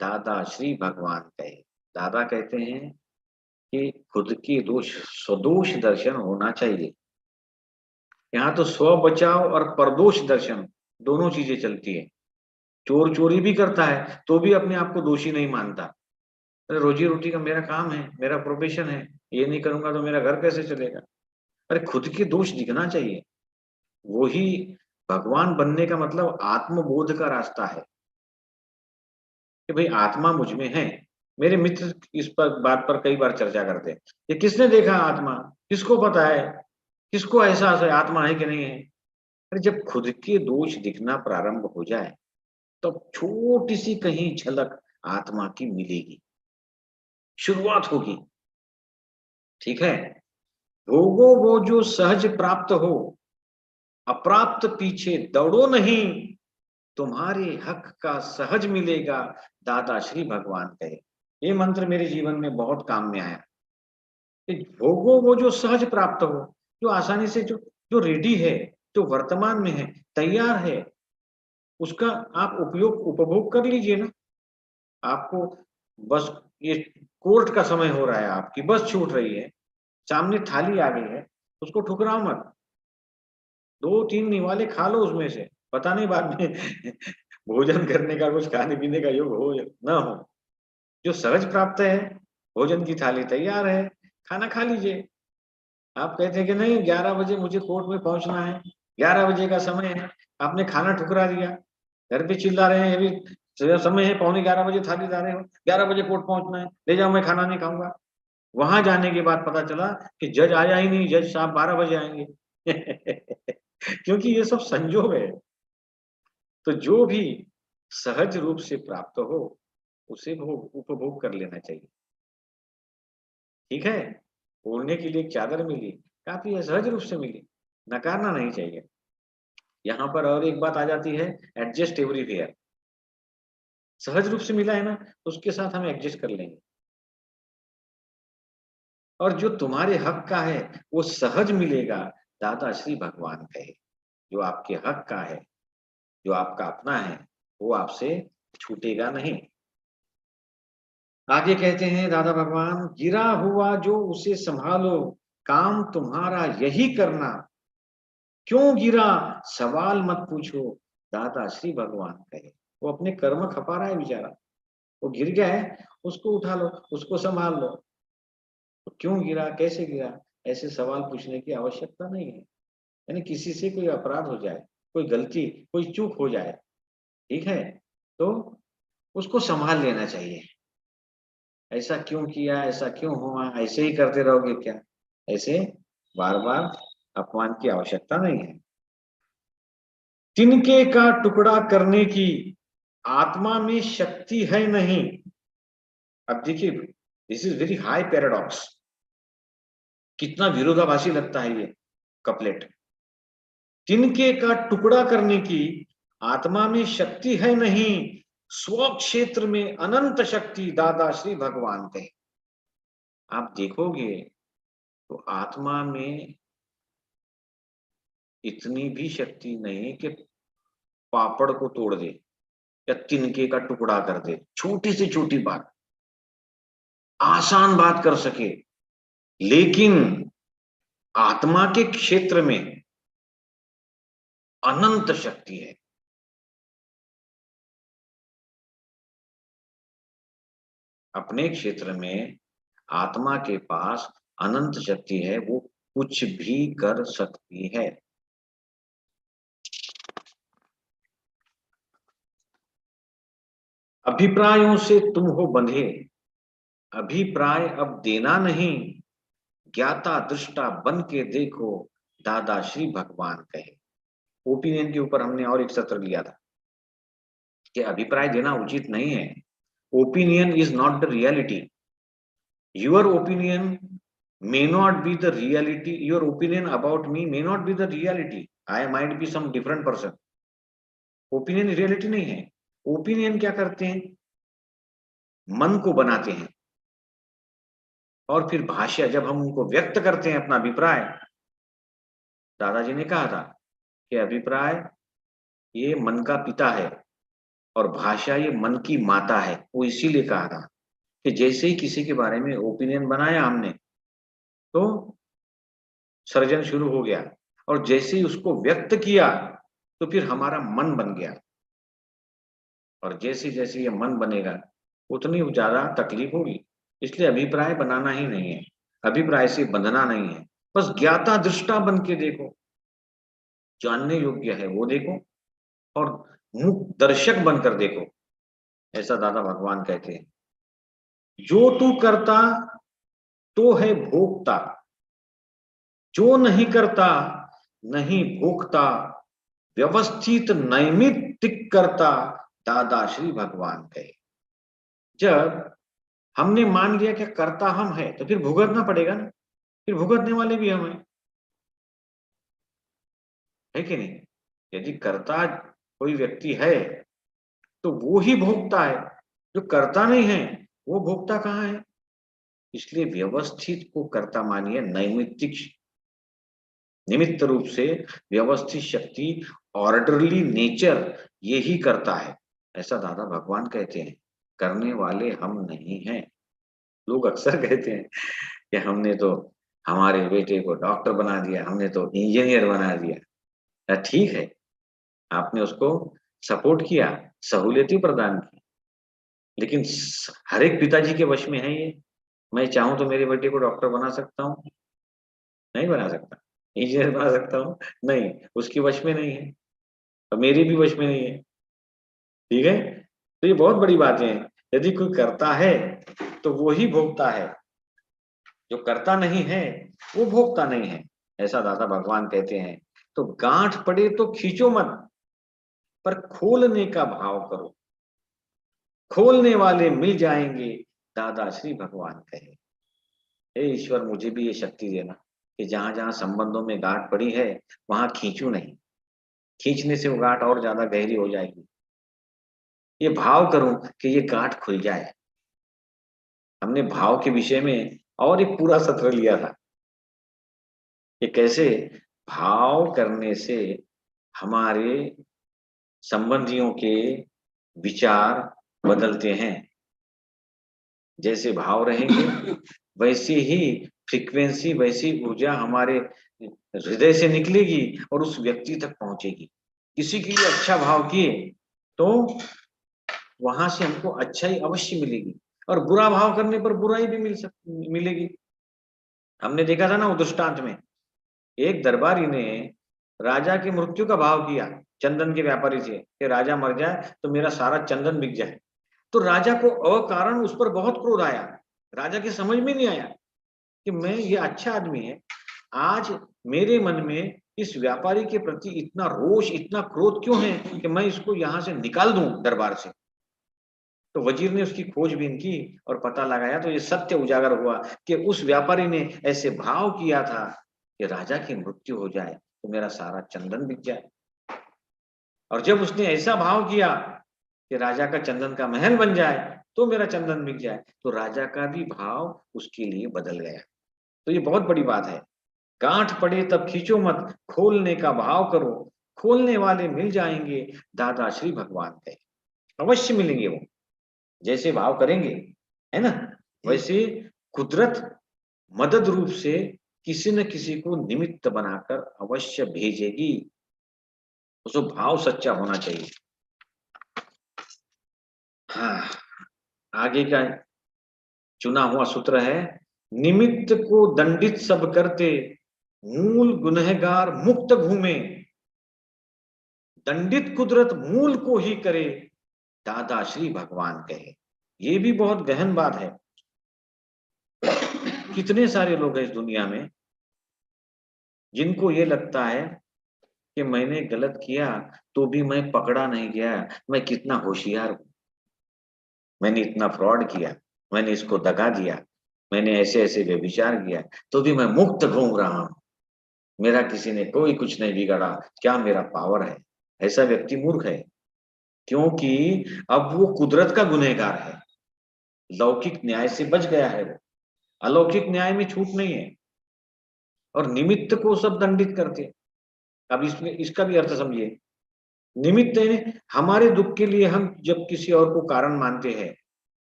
A: दादा श्री भगवान कहे। दादा कहते हैं कि खुद के दोष, स्वदोष दर्शन होना चाहिए। यहाँ तो स्व बचाव और परदोष दर्शन दोनों चीजें चलती है। चोर चोरी भी करता है तो भी अपने आप को दोषी नहीं मानता। अरे रोजी रोटी का मेरा काम है, मेरा प्रोफेशन है, ये नहीं करूंगा तो मेरा घर कैसे चलेगा? अरे खुद के दोष दिखना चाहिए। वही भगवान बनने का मतलब आत्मबोध का रास्ता है कि भाई आत्मा मुझ में है। मेरे मित्र इस पर बात पर कई बार चर्चा करते हैं, ये किसने देखा आत्मा, किसको पता है, किसको एहसास है आत्मा है कि नहीं है? अरे जब खुद के दोष दिखना प्रारंभ हो जाए तो छोटी सी कहीं झलक आत्मा की मिलेगी, शुरुआत होगी। ठीक है, भोगो वो जो सहज प्राप्त हो, अप्राप्त पीछे दौड़ो नहीं, तुम्हारे हक का सहज मिलेगा, दादा श्री भगवान कहे। ये मंत्र मेरे जीवन में बहुत काम में आया कि भोगो वो जो सहज प्राप्त हो, जो आसानी से, जो जो रेडी है, जो वर्तमान में है, तैयार है, उसका आप उपभोग कर लीजिए ना। आपको बस ये कोर्ट का समय हो रहा है, आपकी बस छूट रही है, सामने थाली आ गई है, उसको ठुकराओ मत, 2-3 निवाले खा लो उसमें से, पता नहीं बाद में भोजन करने का, कुछ खाने पीने का योग हो या ना हो। जो सहज प्राप्त है, भोजन की थाली तैयार है, खाना खा लीजिए। आप कहते हैं कि नहीं 11 बजे मुझे कोर्ट में पहुंचना है, 11 बजे का समय है, आपने खाना ठुकरा दिया, घर पे चिल्ला रहे हैं, अभी समय है 11:15 बजे, थाली ला रहे हो, 11 बजे कोर्ट पहुंचना है, ले जाओ मैं खाना नहीं खाऊंगा। वहां जाने के बाद पता चला कि जज आया ही नहीं, जज साहब 12 बजे आएंगे। क्योंकि ये सब संजोग है। तो जो भी सहज रूप से प्राप्त हो उसे उपभोग कर लेना चाहिए। ठीक है, ओढ़ने के लिए एक चादर मिली, काफी सहज रूप से मिली, नकारना नहीं चाहिए। यहाँ पर और एक बात आ जाती है, एडजस्ट एवरीवेयर। सहज रूप से मिला है ना, उसके साथ हम एडजस्ट कर लेंगे। और जो तुम्हारे हक का है वो सहज मिलेगा, दादा श्री भगवान कहे। जो आपके हक का है, जो आपका अपना है, वो आपसे छूटेगा नहीं। आगे कहते हैं दादा भगवान, गिरा हुआ जो उसे संभालो, काम तुम्हारा यही करना। क्यों गिरा सवाल मत पूछो, दादा श्री भगवान कहे। वो अपने कर्म खपा रहा है बेचारा, वो गिर गया है, उसको उठा लो, उसको संभाल लो। तो क्यों गिरा, कैसे गिरा, ऐसे सवाल पूछने की आवश्यकता नहीं है। यानी किसी से कोई अपराध हो जाए, कोई गलती, कोई चूक हो जाए, ठीक है, तो उसको संभाल लेना चाहिए। ऐसा क्यों किया, ऐसा क्यों हुआ, ऐसे ही करते रहोगे क्या, ऐसे बार बार अपमान की आवश्यकता नहीं है। तिनके का टुकड़ा करने की आत्मा में शक्ति है नहीं। अब देखिए, this is very high paradox. कितना विरोधाभासी लगता है ये कपलेट। तिनके का टुकड़ा करने की आत्मा में शक्ति है नहीं, स्व क्षेत्र में अनंत शक्ति दादा श्री भगवान कहे। आप देखोगे तो आत्मा में इतनी भी शक्ति नहीं कि पापड़ को तोड़ दे या तिनके का टुकड़ा कर दे। छोटी से छोटी बात, आसान बात कर सके, लेकिन आत्मा के क्षेत्र में अनंत शक्ति है। अपने क्षेत्र में आत्मा के पास अनंत शक्ति है, वो कुछ भी कर सकती है। अभिप्रायों से तुम हो बंधे, अभिप्राय अब देना नहीं, ज्ञाता दृष्टा बन के देखो, दादा श्री भगवान कहे। ओपिनियन के ऊपर हमने और एक सत्र लिया था कि अभिप्राय देना उचित नहीं है। Opinion is not the reality. Your opinion may not be the reality. Your opinion about me may not be the reality. I might be some different person. Opinion reality नहीं है। ओपिनियन क्या करते हैं, मन को बनाते हैं, और फिर भाष्य जब हम उनको व्यक्त करते हैं अपना अभिप्राय, दादाजी ने कहा था कि अभिप्राय ये मन का पिता है और भाषा ये मन की माता है। वो इसीलिए कहा था कि जैसे ही किसी के बारे में ओपिनियन बनाया हमने, तो सर्जन शुरू हो गया, और जैसे ही उसको व्यक्त किया तो फिर हमारा मन बन गया। और जैसे जैसे ये मन बनेगा उतनी ज्यादा तकलीफ होगी। इसलिए अभिप्राय बनाना ही नहीं है, अभिप्राय से बंधना नहीं है। बस ज्ञाता दृष्टा बन के देखो, जानने योग्य है वो देखो, और मुख दर्शक बनकर देखो, ऐसा दादा भगवान कहते हैं। जो तू करता तो है भोगता, जो नहीं करता नहीं भोगता, व्यवस्थित नैमित्तिक करता, दादा श्री भगवान कहे। जब हमने मान लिया कि कर्ता हम है, तो फिर भुगतना पड़ेगा ना, फिर भुगतने वाले भी हम है कि नहीं। यदि कर्ता कोई व्यक्ति है तो वो ही भोगता है, जो कर्ता नहीं है वो भोगता कहाँ है। इसलिए व्यवस्थित को कर्ता मानिए, नैमित्तिक निमित्त रूप से व्यवस्थित शक्ति, ऑर्डरली नेचर यही करता है, ऐसा दादा भगवान कहते हैं। करने वाले हम नहीं हैं। लोग अक्सर कहते हैं कि हमने तो हमारे बेटे को डॉक्टर बना दिया, हमने तो इंजीनियर बना दिया। ठीक है, आपने उसको सपोर्ट किया, सहूलियतें प्रदान की, लेकिन हर एक पिताजी के वश में है ये। मैं चाहूं तो मेरे बेटे को डॉक्टर बना सकता हूँ? नहीं बना सकता। इंजीनियर बना सकता हूँ? नहीं, उसकी वश में नहीं है, और मेरे भी वश में नहीं है। ठीक है, तो ये बहुत बड़ी बातें हैं। यदि कोई करता है तो वो ही भोगता है, जो करता नहीं है वो भोगता नहीं है, ऐसा दादा भगवान कहते हैं। तो गांठ पड़े तो खींचो मत, पर खोलने का भाव करो, खोलने वाले मिल जाएंगे, दादा श्री भगवान कहे। हे ईश्वर, मुझे भी ये शक्ति देना कि जहां जहां संबंधों में गांठ पड़ी है वहां खींचू नहीं, खींचने से वो गांठ और ज्यादा गहरी हो जाएगी। ये भाव करूं कि ये गांठ खुल जाए। हमने भाव के विषय में और एक पूरा सत्र लिया था कि कैसे भाव करने से हमारे संबंधियों के विचार बदलते हैं। जैसे भाव रहेंगे वैसी ही फ्रीक्वेंसी, वैसी ऊर्जा हमारे हृदय से निकलेगी और उस व्यक्ति तक पहुंचेगी। किसी के लिए अच्छा भाव किए तो वहां से हमको अच्छाई अवश्य मिलेगी, और बुरा भाव करने पर बुराई भी मिलेगी। हमने देखा था ना वो दृष्टांत में, एक दरबारी ने राजा की मृत्यु का भाव किया, चंदन के व्यापारी से, कि राजा मर जाए तो मेरा सारा चंदन बिक जाए। तो राजा को अकारण उस पर बहुत क्रोध आया। राजा की समझ में नहीं आया कि मैं, ये अच्छा आदमी है, आज मेरे मन में इस व्यापारी के प्रति इतना रोष, इतना क्रोध क्यों है कि मैं इसको यहां से निकाल दूं दरबार से। तो वजीर ने उसकी खोजबीन की और पता लगाया, तो ये सत्य उजागर हुआ कि उस व्यापारी ने ऐसे भाव किया था कि राजा की मृत्यु हो जाए तो मेरा सारा चंदन बिक जाए। और जब उसने ऐसा भाव किया कि राजा का चंदन का महल बन जाए तो मेरा चंदन बिक जाए, तो राजा का भी भाव उसके लिए बदल गया। तो ये बहुत बड़ी बात है। गांठ पड़े तब खींचो मत, खोलने का भाव करो, खोलने वाले मिल जाएंगे, दादा श्री भगवान कहे। अवश्य मिलेंगे वो, जैसे भाव करेंगे, है ना, वैसे कुदरत मदद रूप से किसी न किसी को निमित्त बनाकर अवश्य भेजेगी। उसको भाव सच्चा होना चाहिए। हाँ, आगे का चुना हुआ सूत्र है, निमित्त को दंडित सब करते, मूल गुनहगार मुक्त घूमे। दंडित कुदरत मूल को ही करे, दादा श्री भगवान कहे। ये भी बहुत गहन बात है। कितने सारे लोग हैं इस दुनिया में जिनको ये लगता है कि मैंने गलत किया तो भी मैं पकड़ा नहीं गया, मैं कितना होशियार हूं, मैंने इतना फ्रॉड किया, मैंने इसको दगा दिया, मैंने ऐसे ऐसे व्यभिचार किया, तो भी मैं मुक्त घूम रहा हूं, मेरा किसी ने कोई कुछ नहीं बिगाड़ा, क्या मेरा पावर है। ऐसा व्यक्ति मूर्ख है, क्योंकि अब वो कुदरत का गुनहगार है, लौकिक न्याय से बच गया है वो, अलौकिक न्याय में छूट नहीं है। और निमित्त को सब दंडित करते। अब इसमें इसका भी अर्थ समझिए। निमित्त है, हमारे दुख के लिए हम जब किसी और को कारण मानते हैं,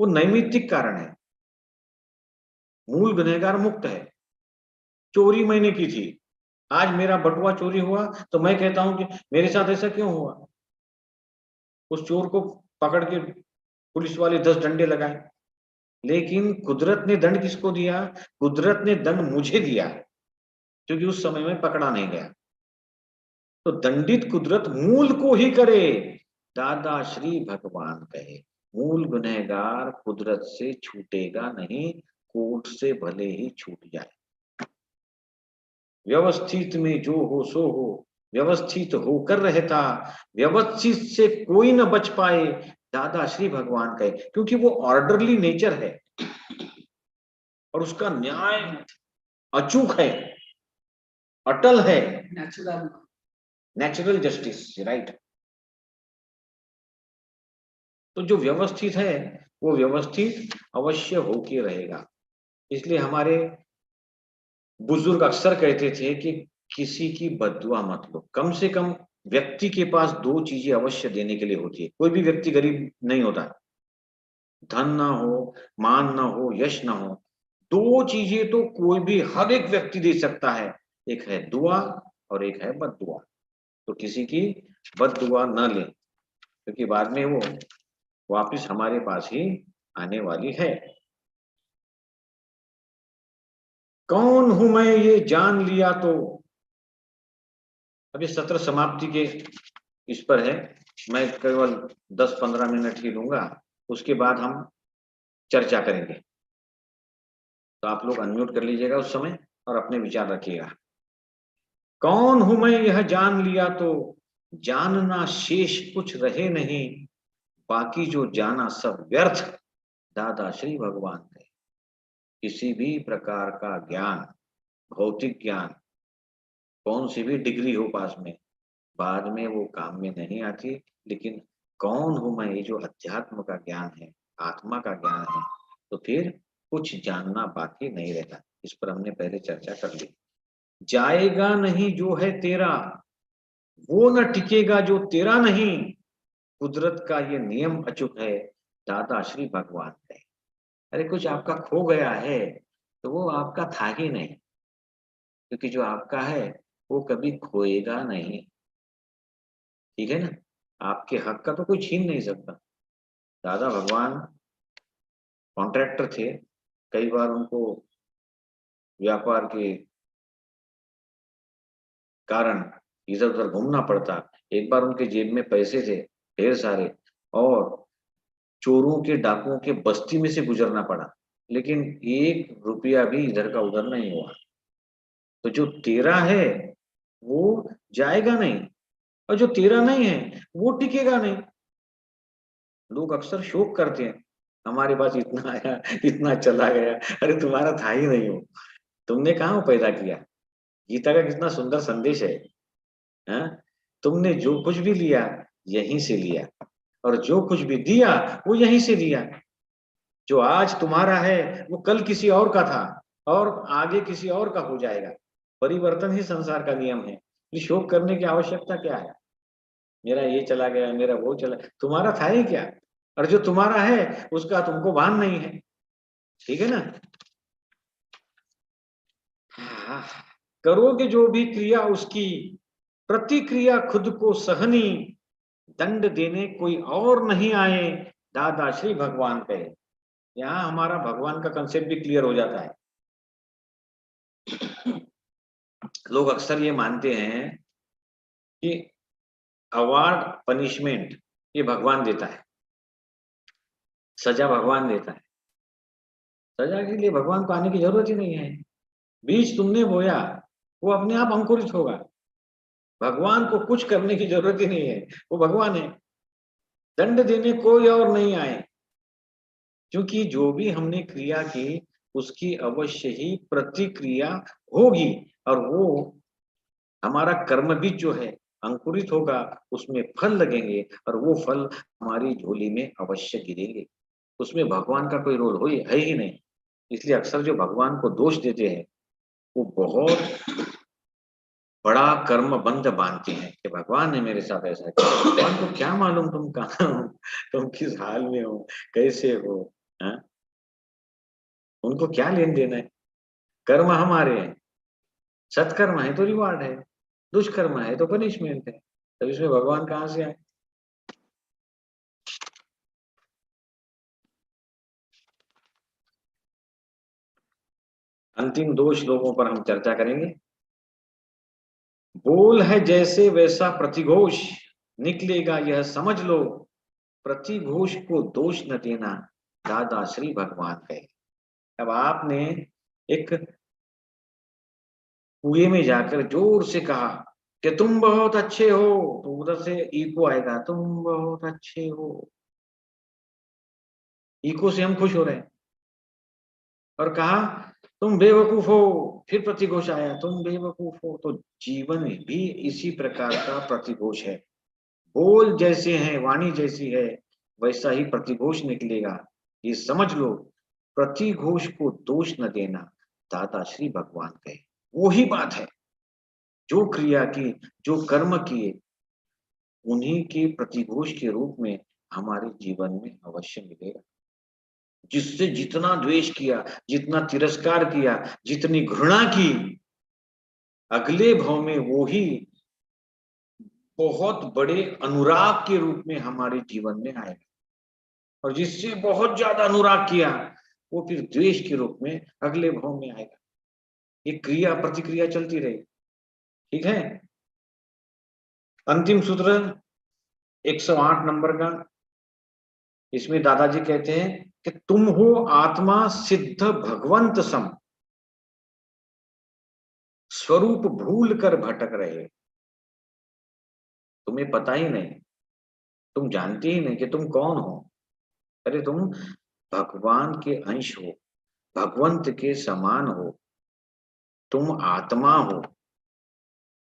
A: वो नैमित्तिक कारण है। मूल गुनहगार मुक्त है। चोरी मैंने की थी, आज मेरा बटुआ चोरी हुआ तो मैं कहता हूं कि मेरे साथ ऐसा क्यों हुआ। उस चोर को पकड़ के पुलिस वाले 10 डंडे लगाए, लेकिन कुदरत ने दंड किसको दिया? कुदरत ने दंड मुझे दिया, क्योंकि उस समय में पकड़ा नहीं गया। तो दंडित कुदरत मूल को ही करे, दादा श्री भगवान कहे। मूल गुनहगार कुदरत से छूटेगा नहीं, कोर्ट से भले ही छूट जाए। व्यवस्थित में जो हो सो हो, व्यवस्थित होकर रहता, व्यवस्थित से कोई न बच पाए, दादा श्री भगवान कहे। क्योंकि वो ऑर्डरली नेचर है और उसका न्याय अचूक है, अटल है, नेचुरल जस्टिस, राइट। तो जो व्यवस्थित है वो व्यवस्थित अवश्य होके रहेगा। इसलिए हमारे बुजुर्ग अक्सर कहते थे कि किसी की बद्दुआ मत लो। कम से कम व्यक्ति के पास 2 चीजें अवश्य देने के लिए होती है। कोई भी व्यक्ति गरीब नहीं होता, धन ना हो, मान ना हो, यश ना हो, 2 चीजें तो कोई भी, हर एक व्यक्ति दे सकता है। एक है दुआ और एक है बद्दुआ। तो किसी की बद्दुआ न लें, क्योंकि बाद में वो वापिस हमारे पास ही आने वाली है। कौन हूं मैं ये जान लिया तो, अभी सत्र समाप्ति के इस पर है। मैं केवल 10-15 मिनट ही लूंगा, उसके बाद हम चर्चा करेंगे। तो आप लोग अनम्यूट कर लीजिएगा उस समय और अपने विचार रखिएगा। कौन हूं मैं यह जान लिया तो जानना शेष कुछ रहे नहीं, बाकी जो जाना सब व्यर्थ दादा श्री भगवान है। किसी भी प्रकार का ज्ञान, भौतिक ज्ञान, कौन सी भी डिग्री हो पास में, बाद में वो काम में नहीं आती। लेकिन कौन हूं मैं, ये जो अध्यात्म का ज्ञान है, आत्मा का ज्ञान है, तो फिर कुछ जानना बाकी नहीं रहता। इस पर हमने पहले चर्चा कर ली। जाएगा नहीं जो है तेरा, वो न टिकेगा जो तेरा नहीं, कुदरत का ये नियम अचूक है दादा श्री भगवान है। अरे कुछ आपका खो गया है तो वो आपका था ही नहीं, क्योंकि जो आपका है वो कभी खोएगा नहीं। ठीक है ना? आपके हक का तो कोई छीन नहीं सकता। दादा भगवान कॉन्ट्रैक्टर थे, कई बार उनको व्यापार के कारण इधर उधर घूमना पड़ता। एक बार उनके जेब में पैसे थे ढेर सारे, और चोरों के, डाकुओं के बस्ती में से गुजरना पड़ा, लेकिन 1 रुपया भी इधर का उधर नहीं हुआ। तो जो तेरा है वो जाएगा नहीं, और जो तेरा नहीं है वो टिकेगा नहीं। लोग अक्सर शोक करते हैं, हमारे पास इतना आया, इतना चला गया। अरे तुम्हारा था ही नहीं हो, तुमने कहाँ पैदा किया। गीता का कितना सुंदर संदेश है, हाँ? तुमने जो कुछ भी लिया यहीं से लिया, और जो कुछ भी दिया वो यहीं से दिया। जो आज तुम्हारा है वो कल किसी और का था, और आगे किसी और का हो जाएगा। परिवर्तन ही संसार का नियम है। ये शोक करने की आवश्यकता क्या है? मेरा ये चला गया, मेरा वो चला, तुम्हारा था ही क्या? और जो तुम्हारा है उसका तुमको भान नहीं है। ठीक है ना? हाँ, करोगे जो भी क्रिया उसकी, प्रतिक्रिया खुद को सहनी, दंड देने कोई और नहीं आए दादा श्री भगवान कहे। यहाँ हमारा भगवान का कंसेप्ट भी क्लियर हो जाता है। लोग अक्सर ये मानते हैं कि अवार्ड, पनिशमेंट ये भगवान देता है, सजा भगवान देता है। सजा के लिए भगवान को आने की जरूरत ही नहीं है। बीज तुमने बोया वो अपने आप अंकुरित होगा। भगवान को कुछ करने की जरूरत ही नहीं है, वो भगवान है। दंड देने कोई और नहीं आए, क्योंकि जो भी हमने क्रिया की उसकी अवश्य ही प्रतिक्रिया होगी, और वो हमारा कर्म बीज जो है अंकुरित होगा, उसमें फल लगेंगे, और वो फल हमारी झोली में अवश्य गिरेंगे। उसमें भगवान का कोई रोल है ही नहीं। इसलिए अक्सर जो भगवान को दोष देते हैं वो बहुत बड़ा कर्म बंध बांधते हैं कि भगवान ने मेरे साथ ऐसा किया। भगवान को क्या मालूम तुम कहाँ हो, तुम किस हाल में हो, कैसे हो, हाँ? उनको क्या लेन देन है? कर्म हमारे हैं, सत्कर्म है तो रिवार्ड है, दुष्कर्म है तो पनिशमेंट है। तब इसमें भगवान कहाँ से आए? अंतिम 2 श्लोकों पर हम चर्चा करेंगे। बोल है जैसे वैसा प्रतिघोष निकलेगा यह समझ लो, प्रतिघोष को दोष न देना दादा श्री भगवान है। अब आपने एक कुएं में जाकर जोर से कहा कि तुम बहुत अच्छे हो, तो उधर से इको आएगा, तुम बहुत अच्छे हो। इको से हम खुश हो रहे हैं। और कहा तुम बेवकूफ हो, फिर प्रतिघोष आया, तुम बेवकूफ हो। तो जीवन भी इसी प्रकार का प्रतिघोष है। बोल जैसे हैं, वाणी जैसी है, वैसा ही प्रतिघोष निकलेगा, ये समझ लो। प्रतिघोष को दोष न देना दादा श्री भगवान कहे। वो ही बात है, जो क्रिया की, जो कर्म किए, उन्हीं के प्रतिघोष के रूप में हमारे जीवन में अवश्य मिलेगा। जिससे जितना द्वेष किया, जितना तिरस्कार किया, जितनी घृणा की, अगले भाव में वो ही बहुत बड़े अनुराग के रूप में हमारे जीवन में आएगा। और जिससे बहुत ज्यादा अनुराग किया, वो फिर द्वेष के रूप में अगले भाव में आएगा। ये क्रिया प्रतिक्रिया चलती रही। ठीक है? अंतिम सूत्र, 108 नंबर का, इसमें दादाजी कहते हैं कि तुम हो आत्मा सिद्ध भगवंत सम, स्वरूप भूल कर भटक रहे। तुम्हें पता ही नहीं, तुम जानती ही नहीं कि तुम कौन हो। अरे तुम भगवान के अंश हो, भगवंत के समान हो, तुम आत्मा हो,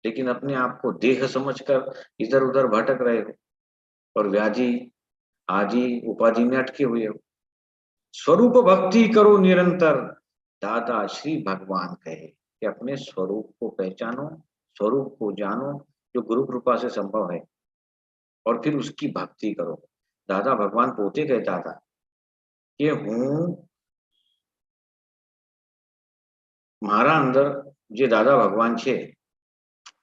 A: लेकिन अपने आप को देह समझकर इधर उधर भटक रहे हो और व्याधि आदि उपाधि में अटके हुए हो। स्वरूप भक्ति करो निरंतर, दादा श्री भगवान कहे कि अपने स्वरूप को पहचानो, स्वरूप को जानो, जो गुरु कृपा से संभव है, और फिर उसकी भक्ति करो। दादा भगवान पोते कहता था कि हूं मारा अंदर जे दादा भगवान छे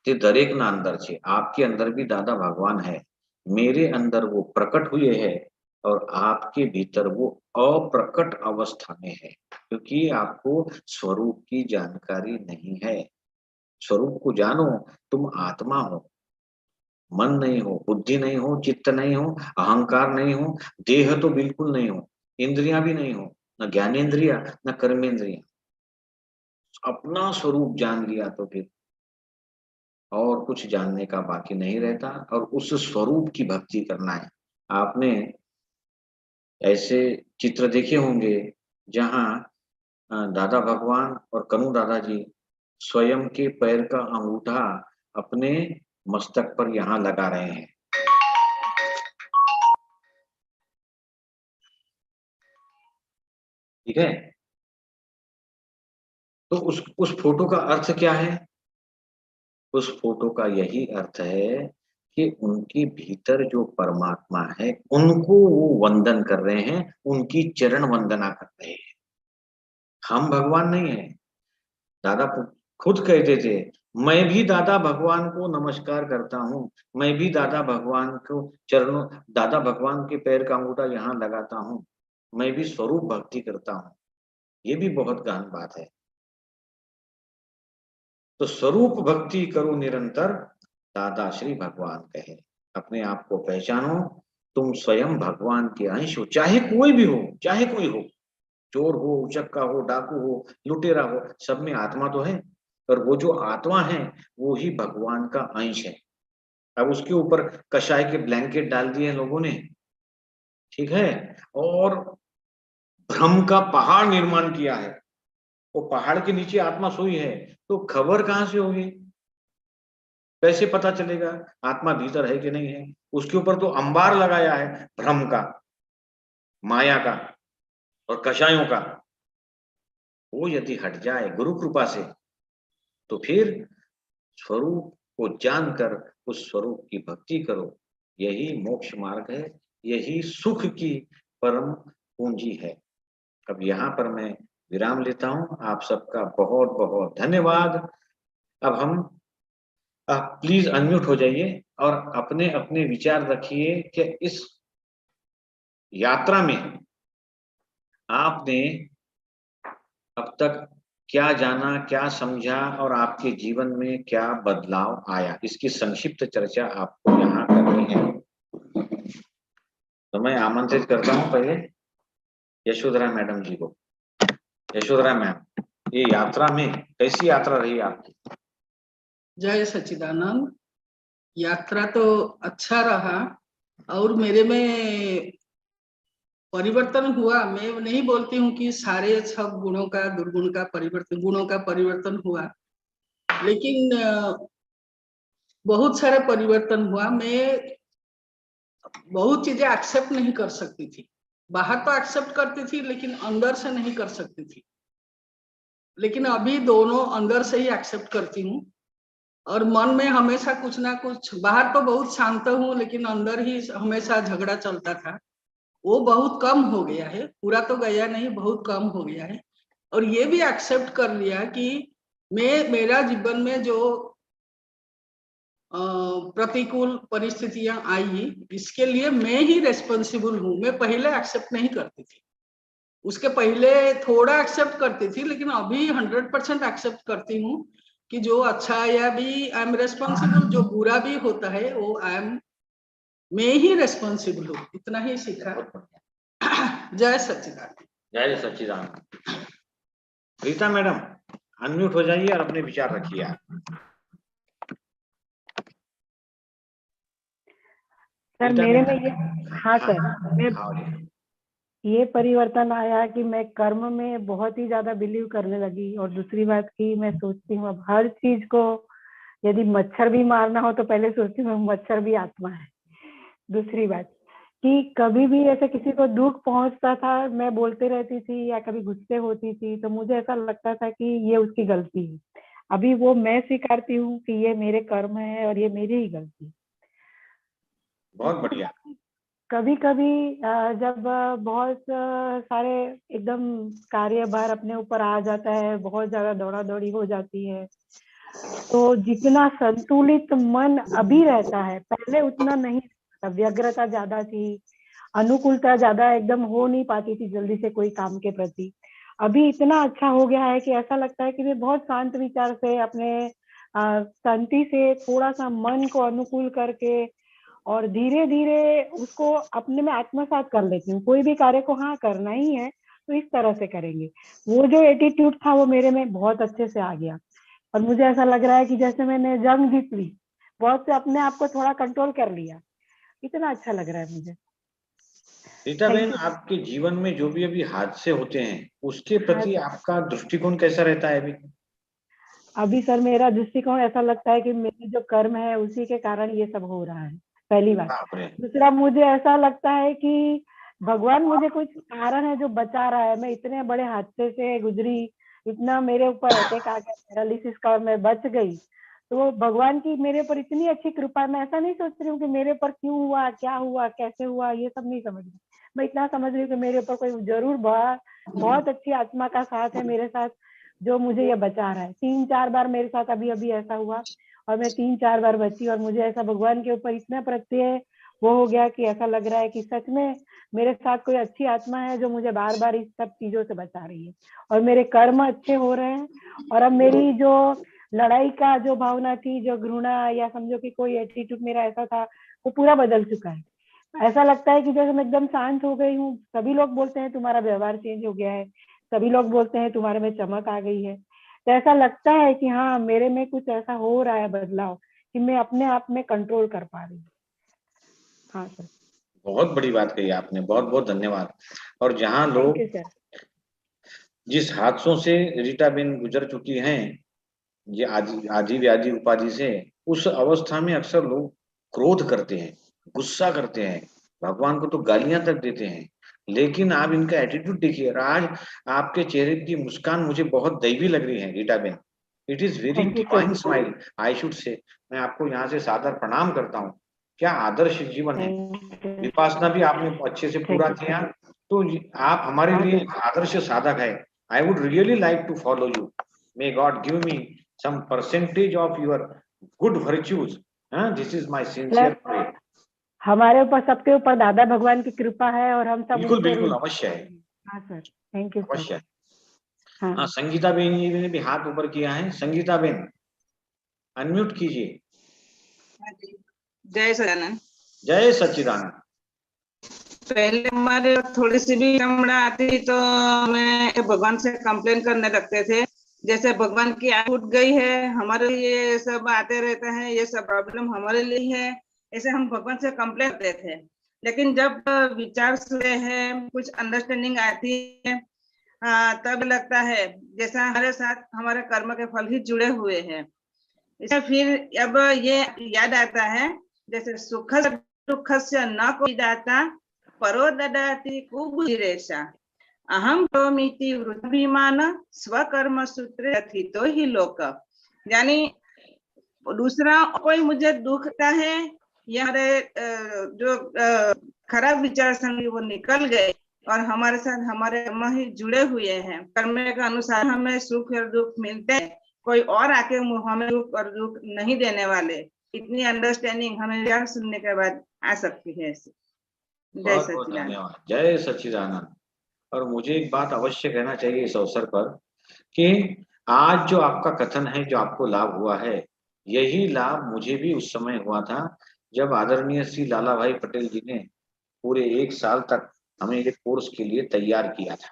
A: ते दरेक ना अंदर छे। आपके अंदर भी दादा भगवान है, मेरे अंदर वो प्रकट हुए हैं और आपके भीतर वो अप्रकट अवस्था में है, क्योंकि आपको स्वरूप की जानकारी नहीं है। स्वरूप को जानो, तुम आत्मा हो, मन नहीं हो, बुद्धि नहीं हो, चित्त नहीं हो, अहंकार नहीं हो, देह तो बिल्कुल नहीं हो, इंद्रियां भी नहीं हो, न ज्ञानेन्द्रिया न कर्मेंद्रिया। अपना स्वरूप जान लिया तो फिर और कुछ जानने का बाकी नहीं रहता, और उस स्वरूप की भक्ति करना है। आपने ऐसे चित्र देखे होंगे जहां दादा भगवान और कनु दादाजी स्वयं के पैर का अंगूठा अपने मस्तक पर यहाँ लगा रहे हैं। ठीक है, तो उस फोटो का अर्थ क्या है? उस फोटो का यही अर्थ है कि उनके भीतर जो परमात्मा है उनको वो वंदन कर रहे हैं, उनकी चरण वंदना कर रहे हैं। हम भगवान नहीं है। दादा खुद कहते थे, मैं भी दादा भगवान को नमस्कार करता हूँ, मैं भी दादा भगवान को चरणों, दादा भगवान के पैर का अंगूठा यहाँ लगाता हूँ, मैं भी स्वरूप भक्ति करता हूँ। ये भी बहुत गहन बात है। तो स्वरूप भक्ति करो निरंतर, दादा श्री भगवान कहे। अपने आप को पहचानो, तुम स्वयं भगवान के अंश हो, चाहे कोई भी हो, चाहे कोई हो, चोर हो, उचक्का हो, डाकू हो, लुटेरा हो, सब में आत्मा तो है, और वो जो आत्मा है वो ही भगवान का अंश है। अब उसके ऊपर कषाय के ब्लैंकेट डाल दिए लोगों ने, ठीक है, और भ्रम का पहाड़ निर्माण किया है। वो पहाड़ के नीचे आत्मा सोई है, तो खबर कहां से होगी? कैसे पता चलेगा आत्मा भीतर है कि नहीं है? उसके ऊपर तो अंबार लगाया है भ्रम का, माया का और कषायों का। वो यदि हट जाए गुरु कृपा से, तो फिर स्वरूप को जानकर उस स्वरूप की भक्ति करो। यही मोक्ष मार्ग है, यही सुख की परम पूंजी है। अब यहाँ पर मैं विराम लेता हूँ। आप सबका बहुत बहुत धन्यवाद। अब हम प्लीज अनम्यूट हो जाइए और अपने अपने विचार रखिए कि इस यात्रा में आपने अब तक क्या जाना, क्या समझा और आपके जीवन में क्या बदलाव आया, इसकी संक्षिप्त चर्चा आपको यहाँ करनी है। तो मैं आमंत्रित करता हूँ पहले यशोधरा मैडम जी को। यशोधरा मैम, ये यात्रा में कैसी यात्रा रही आपकी?
E: जय सच्चिदानंद। यात्रा तो अच्छा रहा और मेरे में परिवर्तन हुआ। मैं नहीं बोलती हूँ कि सारे सब गुणों का, दुर्गुण का परिवर्तन, गुणों का परिवर्तन हुआ, लेकिन बहुत सारे परिवर्तन हुआ। मैं बहुत चीजें एक्सेप्ट नहीं कर सकती थी। बाहर तो एक्सेप्ट करती थी लेकिन अंदर से नहीं कर सकती थी। लेकिन अभी दोनों अंदर से ही एक्सेप्ट करती हूँ और मन में हमेशा कुछ ना कुछ, बाहर तो बहुत शांत हूँ लेकिन अंदर ही हमेशा झगड़ा चलता था। वो बहुत कम हो गया है, पूरा तो गया नहीं, बहुत कम हो गया है। और ये भी एक्सेप्ट कर लिया कि मेरा जीवन में जो प्रतिकूल परिस्थितियां आई, इसके लिए मैं ही रेस्पॉन्सिबल हूँ। मैं पहले एक्सेप्ट नहीं करती थी, उसके पहले थोड़ा एक्सेप्ट करती थी, लेकिन अभी 100% एक्सेप्ट करती हूँ कि जो अच्छा या भी आई एम रेस्पॉन्सिबल, जो बुरा भी होता है वो आई एम मैं ही रेस्पॉन्सिबल हूँ, इतना ही सीखा। जय सच्चिदानंद।
A: जय सच्चिदानंद। रीता मैडम अनम्यूट हो जाइए और अपने विचार रखिए आप।
C: सर
A: रीता
C: मेरे में
A: मैडम।
C: ये, हाँ सर, मैं
A: हाँ जी।
C: ये परिवर्तन आया कि मैं कर्म में बहुत ही ज्यादा बिलीव करने लगी। और दूसरी बात की, मैं सोचती हूँ अब हर चीज को, यदि मच्छर भी मारना हो तो पहले सोचती हूँ मच्छर भी आत्मा है। दूसरी बात कि कभी भी ऐसे किसी को दुख पहुंचता था, मैं बोलते रहती थी या कभी गुस्से होती थी, तो मुझे ऐसा लगता था कि ये उसकी गलती है। अभी वो मैं स्वीकारती हूँ कि ये मेरे कर्म है और ये मेरी ही गलती है।
A: बहुत बढ़िया।
C: कभी कभी जब बहुत सारे एकदम कार्यभार अपने ऊपर आ जाता है, बहुत ज्यादा दौड़ा दौड़ी हो जाती है, तो जितना संतुलित मन अभी रहता है पहले उतना नहीं था। व्यग्रता ज्यादा थी, अनुकूलता ज्यादा एकदम हो नहीं पाती थी जल्दी से कोई काम के प्रति। अभी इतना अच्छा हो गया है कि ऐसा लगता है कि मैं बहुत शांत विचार से अपने शांति से थोड़ा सा मन को अनुकूल करके और धीरे धीरे उसको अपने में आत्मसात कर लेती हूँ। कोई भी कार्य को हाँ करना ही है तो इस तरह से करेंगे। वो जो एटीट्यूड था वो मेरे में बहुत अच्छे से आ गया और मुझे ऐसा लग रहा है कि जैसे मैंने जंग जीत ली, बहुत से अपने आप को थोड़ा कंट्रोल कर लिया। इतना अच्छा लग रहा है मुझे।
A: रीता
C: थैंक
A: बहन,
C: यू।
A: आपके जीवन में जो भी अभी हादसे होते हैं उसके
C: हाँ
A: प्रति
C: सर।
A: आपका दृष्टिकोण कैसा रहता है अभी?
C: अभी सर मेरा दृष्टिकोण ऐसा लगता है कि मेरे जो कर्म है उसी के कारण ये सब हो रहा है, पहली बात।
A: बाप रे।
C: दूसरा, मुझे ऐसा लगता है कि भगवान मुझे कुछ कारण है जो बचा रहा है। मैं इतने बड़े हादसे से गुजरी, इतना मेरे ऊपर अटैक आ गया पैरालिसिस का और मैं बच गई, तो वो भगवान की मेरे ऊपर इतनी अच्छी कृपा है। मैं ऐसा नहीं सोच रही हूँ कि मेरे ऊपर क्यों हुआ, क्या हुआ, कैसे हुआ, ये सब नहीं समझ रही। मैं इतना समझ रही हूँ कि मेरे ऊपर कोई जरूर बहुत अच्छी आत्मा का साथ है मेरे साथ, जो मुझे ये बचा रहा है। 3-4 बार मेरे साथ अभी अभी ऐसा हुआ और मैं 3-4 बार बची और मुझे ऐसा भगवान के ऊपर इतना प्रत्यय वो हो गया कि ऐसा लग रहा है कि सच में मेरे साथ कोई अच्छी आत्मा है जो मुझे बार बार इस सब चीजों से बचा रही है और मेरे कर्म अच्छे हो रहे हैं। और अब मेरी जो लड़ाई का जो भावना थी, जो घृणा या समझो कि कोई एटीट्यूड मेरा ऐसा था, वो पूरा बदल चुका है। ऐसा लगता है कि जैसे मैं एकदम शांत हो गई हूँ। सभी लोग बोलते हैं तुम्हारा व्यवहार चेंज हो गया है, सभी लोग बोलते हैं तुम्हारे में चमक आ गई है। तो ऐसा लगता है कि हाँ, मेरे में कुछ ऐसा हो रहा है बदलाव कि मैं अपने आप में कंट्रोल कर पा रही हूँ। हाँ सर।
A: बहुत बड़ी बात कही आपने, बहुत बहुत धन्यवाद। और जहाँ
C: थैंक
A: लोग
C: यू सर।
A: जिस हादसों से रीटा बेन गुजर चुकी हैं, ये आदि आदि व्याधि उपाधि से, उस अवस्था में अक्सर लोग क्रोध करते हैं, गुस्सा करते हैं, भगवान को तो गालियां तक देते हैं। लेकिन आप इनका एटीट्यूड देखिए, आज आपके चेहरे की मुस्कान मुझे बहुत दैवी लग रही है Rita Ben. It is very
C: thank you
A: divine
C: sir.
A: Smile, I should say. मैं आपको यहाँ से सादर प्रणाम करता हूँ। क्या आदर्श जीवन है।
C: Thank you.
A: विपासना भी आपने अच्छे से पूरा
C: थैंक यू
A: किया,
C: सर।
A: तो आप हमारे
C: हाँ
A: लिए
C: सर।
A: एक आदर्श साधक है। I would really like to follow you. May God give me some percentage of your good virtues. This is my sincere
C: sir
A: prayer.
C: हमारे ऊपर, सबके ऊपर दादा भगवान की कृपा है और हम सब
A: बिल्कुल
C: उनसे
A: बिल्कुल अवश्य है,
C: हाँ सर। Thank you sir.
A: अवश्य है।
C: हाँ
A: हाँ, संगीता बेन जी ने भी हाथ ऊपर किया है। संगीता बेन अनम्यूट कीजिए।
F: जय सदानंद।
A: जय सच्चिदानंद।
F: पहले हमारे थोड़ी सी भी चमड़ा आती तो मैं भगवान से कंप्लेन करने लगते थे, जैसे भगवान की आँख उठ गई है, हमारे लिए ये सब आते रहता है, ये सब प्रॉब्लम हमारे लिए है, ऐसे हम भगवान से कंप्लेन करते थे। लेकिन जब विचार सुने हैं, कुछ अंडरस्टैंडिंग आती है, तब लगता है जैसा हमारे साथ हमारे कर्म के फल ही जुड़े हुए हैं। इसमें फिर अब ये याद आता है, जैसे सुख दुख से न कोई दाता परो ददाति कुबुधिरेशा अहम प्रोमिति वृद्धिमान स्वकर्म सूत्र स्थितो ही लोक। यानी दूसरा कोई मुझे दुखता है या जो खराब विचार संग वो निकल गए और हमारे साथ हमारे कर्म ही जुड़े हुए हैं, कर्म के अनुसार हमें सुख और दुख मिलते हैं, कोई और आके हमें सुख और दुख नहीं देने वाले। इतनी अंडरस्टैंडिंग हमें यार सुनने के बाद आ सकती है। जय
A: बहुत बहुत
F: सच्चिदानंद।
A: धन्यवाद। जय सच्चिदानंद। और मुझे एक बात अवश्य कहना चाहिए इस अवसर पर कि आज जो आपका कथन है, जो आपको लाभ हुआ है, यही लाभ मुझे भी उस समय हुआ था जब आदरणीय श्री लाला भाई पटेल जी ने पूरे 1 साल तक हमें ये कोर्स के लिए तैयार किया था।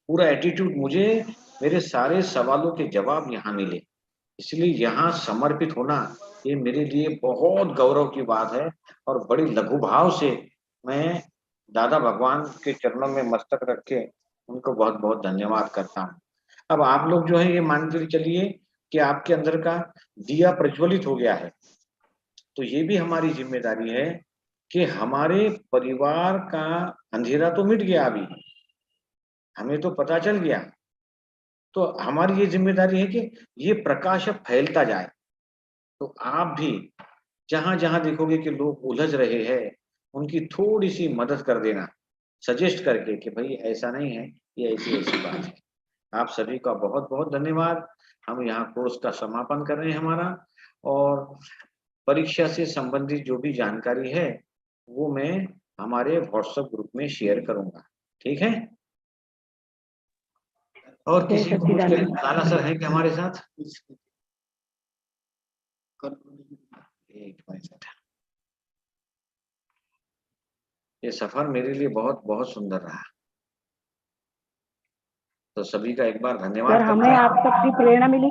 A: पूरा एटीट्यूड, मुझे मेरे सारे सवालों के जवाब यहाँ मिले, इसलिए यहाँ समर्पित होना ये मेरे लिए बहुत गौरव की बात है। और बड़ी लघु भाव से मैं दादा भगवान के चरणों में मस्तक रख के उनको बहुत बहुत धन्यवाद करता हूँ। अब आप लोग जो है ये मान के चलिए कि आपके अंदर का दिया प्रज्वलित हो गया है, तो ये भी हमारी जिम्मेदारी है कि हमारे परिवार का अंधेरा तो मिट गया, अभी हमें तो पता चल गया, तो हमारी ये जिम्मेदारी है कि ये प्रकाश अब फैलता जाए। तो आप भी जहां जहां देखोगे कि लोग उलझ रहे हैं, उनकी थोड़ी सी मदद कर देना, सजेस्ट करके कि भाई ऐसा नहीं है, ये ऐसी ऐसी बात है। आप सभी का बहुत बहुत धन्यवाद। हम यहाँ कोर्स का समापन कर रहे हैं हमारा, और परीक्षा से संबंधित जो भी जानकारी है वो मैं हमारे व्हाट्सएप ग्रुप में शेयर करूंगा, ठीक है। और
C: जय
A: किसी को कुछ
C: सच्चिदानंद।
A: कहना? लाला सर है कि हमारे साथ? एक मिनट, ये सफर मेरे लिए बहुत बहुत सुंदर रहा, तो सभी का एक बार धन्यवाद
C: सर हमें आप सबकी प्रेरणा मिली,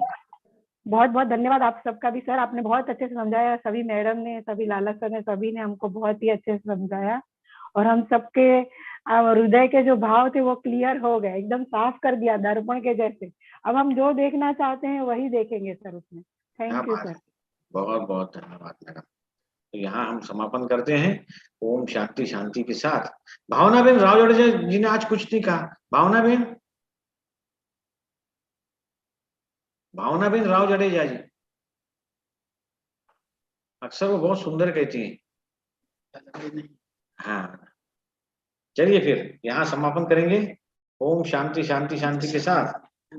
C: बहुत बहुत धन्यवाद आप सबका भी सर। आपने बहुत अच्छे से समझाया, सभी मैडम ने, सभी लाला सर ने, सभी ने हमको बहुत ही अच्छे से समझाया, और हम सबके हृदय के जो भाव थे वो क्लियर हो गए, एकदम साफ कर दिया दर्पण के जैसे। अब हम जो देखना चाहते हैं वही देखेंगे सर उसमें। Thank you sir.
A: बहुत बहुत धन्यवाद मैडम। तो यहाँ हम समापन करते हैं ओम शांति शांति के साथ। भावना बेन राव जडेजा जी ने आज कुछ नहीं कहा। भावना बेन राव जडेजा जी, अक्सर वो बहुत सुंदर कहती हैं। हाँ, चलिए फिर यहाँ समापन करेंगे ओम शांति शांति शांति के साथ।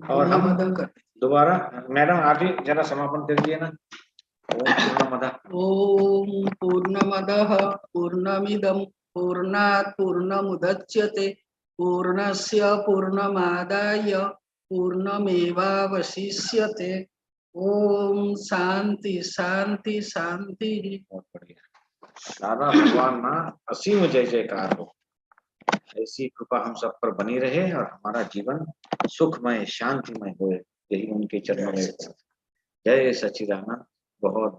A: और हम दोबारा, मैडम आप ही जरा समापन कर दिए ना।
E: ओम पूर्णमदः पूर्णमिदं पूर्णात् पूर्णमुदच्यते पूर्णस्य पूर्णमादाय पूर्णमेवावशिष्यते। ओम शांति शांति शांति।
A: बहुत बढ़िया, दादा भगवान ना असीम जय जयकार हो, ऐसी कृपा हम सब पर बनी रहे और हमारा जीवन सुखमय शांतिमय हो, यही उनके चरणों में। जय सच्चिदानंद। बहुत